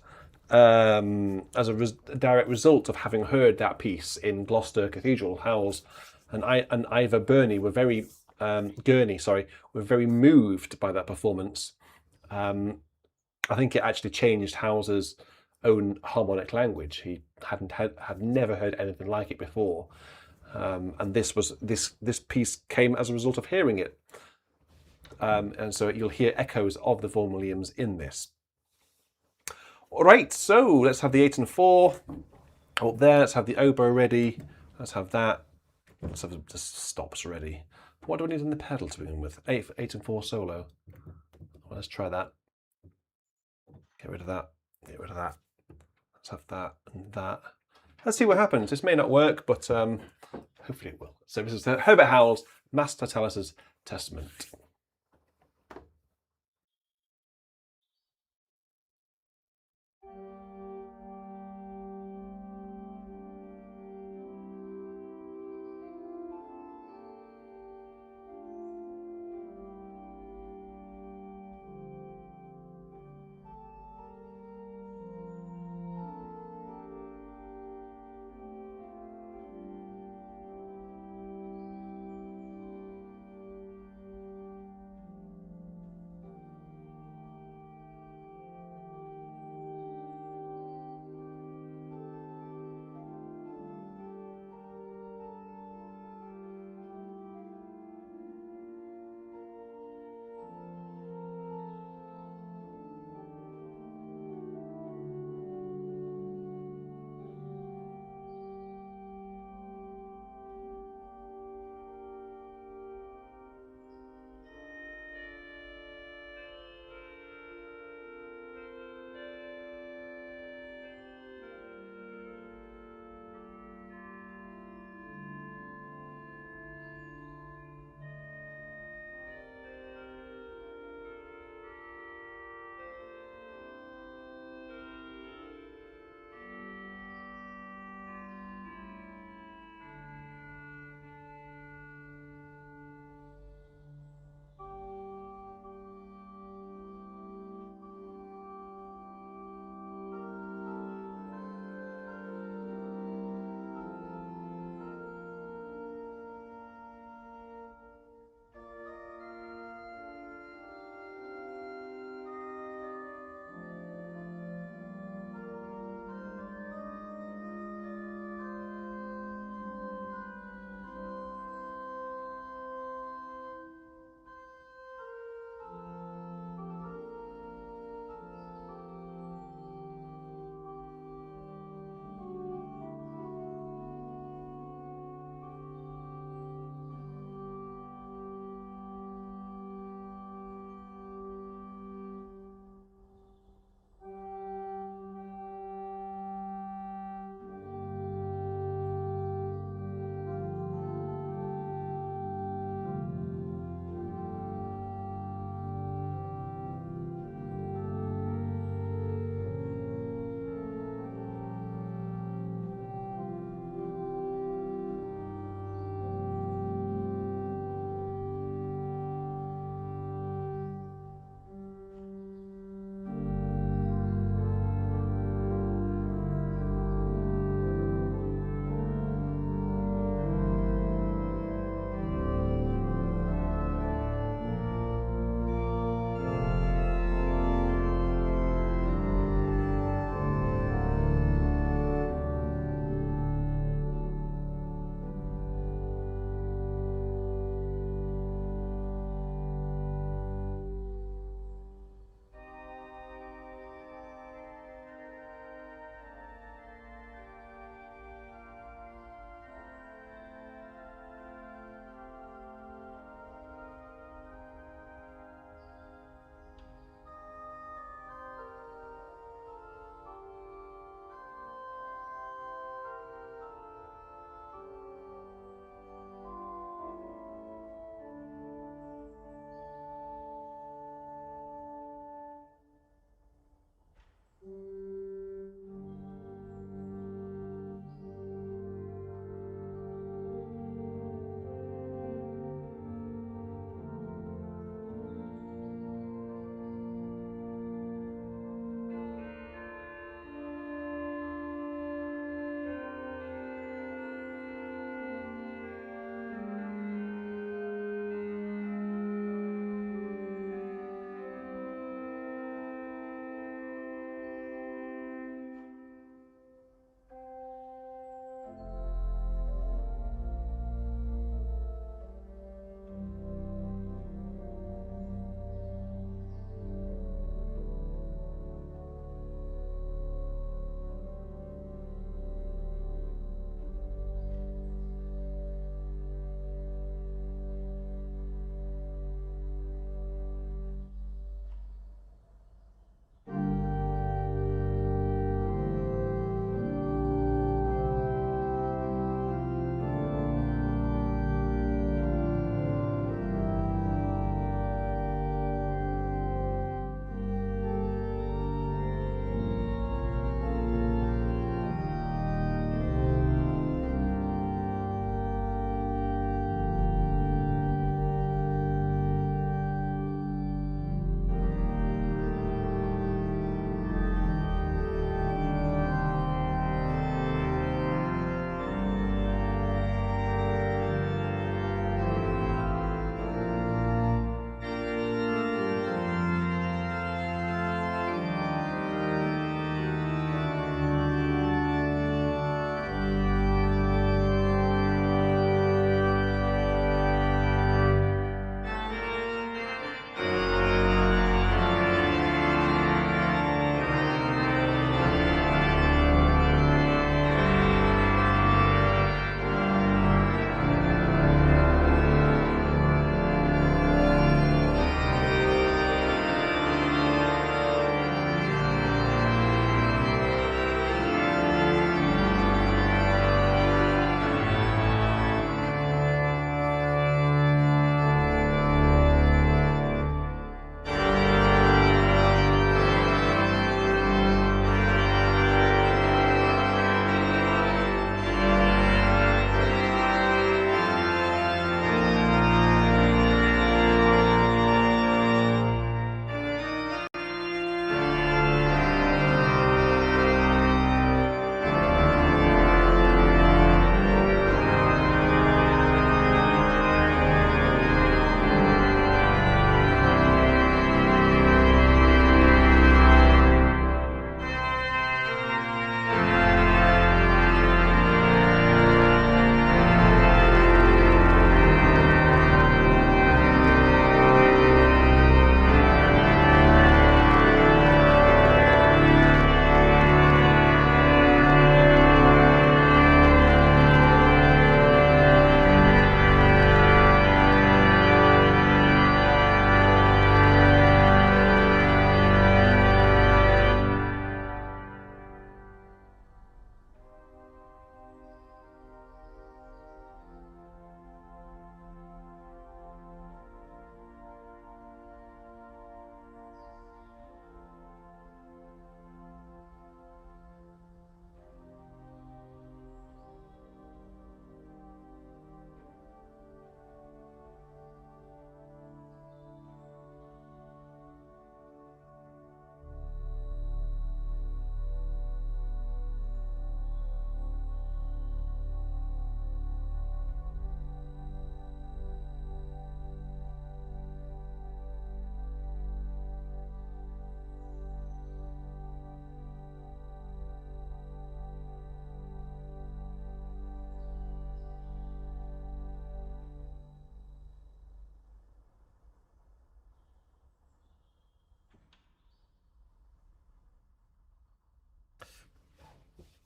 Speaker 1: as a direct result of having heard that piece in Gloucester Cathedral. Howells and Ivor Gurney were very moved by that performance. I think it actually changed Howells's own harmonic language. He had never heard anything like it before. And this piece came as a result of hearing it, and so you'll hear echoes of the Vaughan Williams in this. All right, so let's have the 8 and 4 up there. Let's have the oboe ready. Let's have that. Let's have the stops ready. What do I need in the pedal to begin with? 8 and 4 solo. Well, let's try that. Get rid of that. Get rid of that. Let's have that and that. Let's see what happens. This may not work, but hopefully it will. So this is Herbert Howells, Master Tallis's Testament.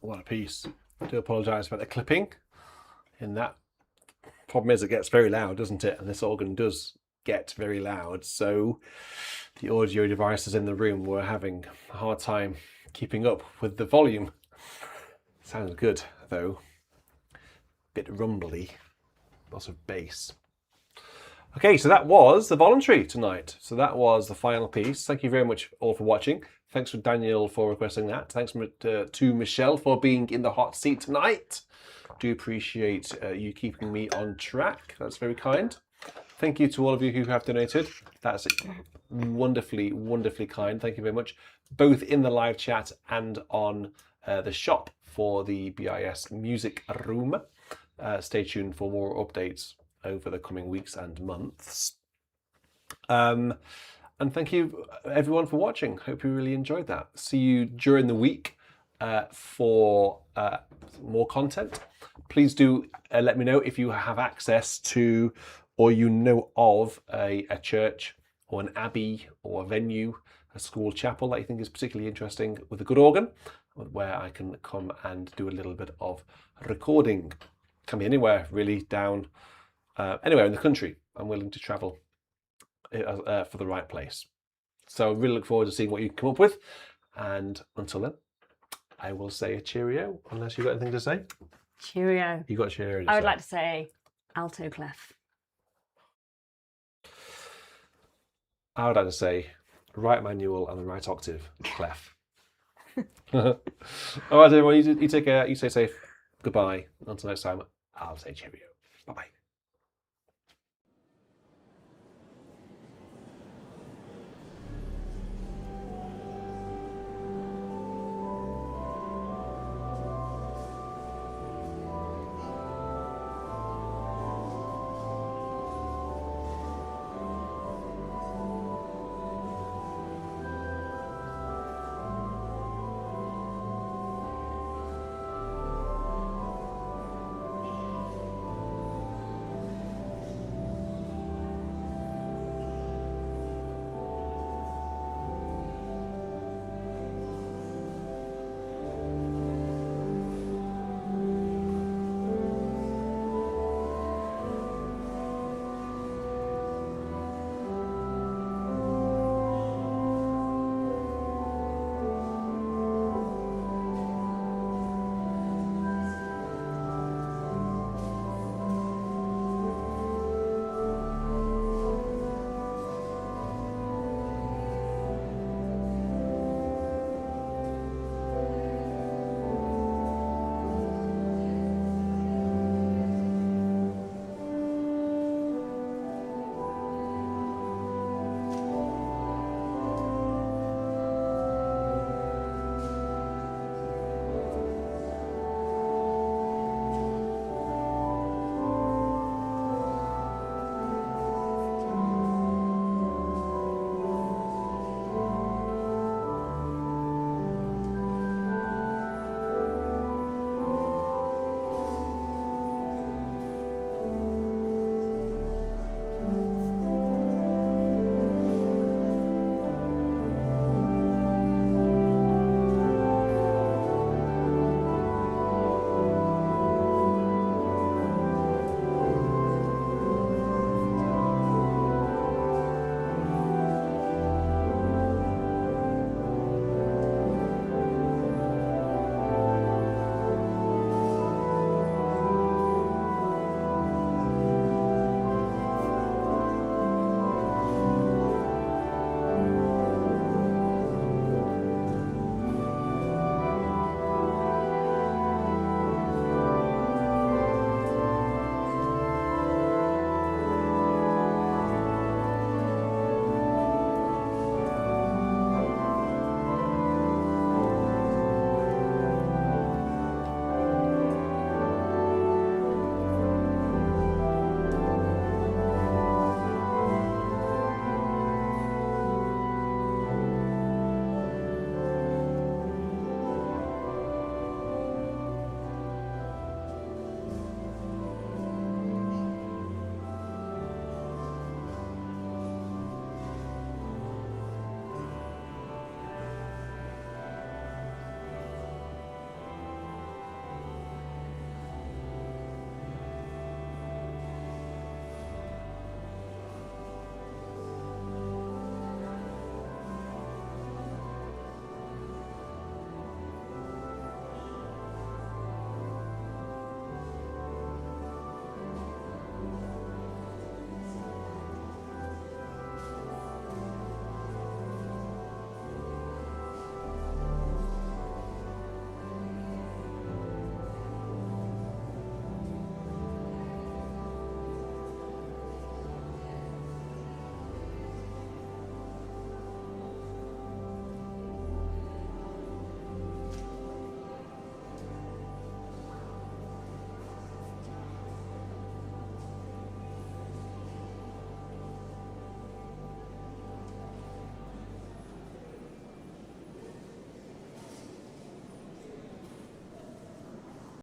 Speaker 1: What a piece. I do apologise about the clipping in that. Problem is, it gets very loud, doesn't it? And this organ does get very loud. So the audio devices in the room were having a hard time keeping up with the volume. Sounds good, though. Bit rumbly. Lots of bass. Okay, so that was the voluntary tonight. So that was the final piece. Thank you very much all for watching. Thanks for Daniel for requesting that. Thanks to Michelle for being in the hot seat tonight. Do appreciate you keeping me on track. That's very kind. Thank you to all of you who have donated. That's wonderfully, wonderfully kind. Thank you very much. Both in the live chat and on the shop for the BIS Music Room. Stay tuned for more updates over the coming weeks and months. And thank you everyone for watching. Hope you really enjoyed that. See you during the week for more content. Please do let me know if you have access to or you know of a church or an abbey or a venue, a school chapel that you think is particularly interesting with a good organ, where I can come and do a little bit of recording. Can be anywhere really, down anywhere in the country. I'm willing to travel for the right place. So I really look forward to seeing what you come up with. And until then, I will say a cheerio, unless you've got anything to say.
Speaker 2: Cheerio.
Speaker 1: You got cheerio to
Speaker 2: I would
Speaker 1: say.
Speaker 2: like to say alto clef.
Speaker 1: I would like to say right manual and the right octave, clef. All right, everyone, you take care. You stay safe. Goodbye. Until next time, I'll say cheerio. Bye-bye.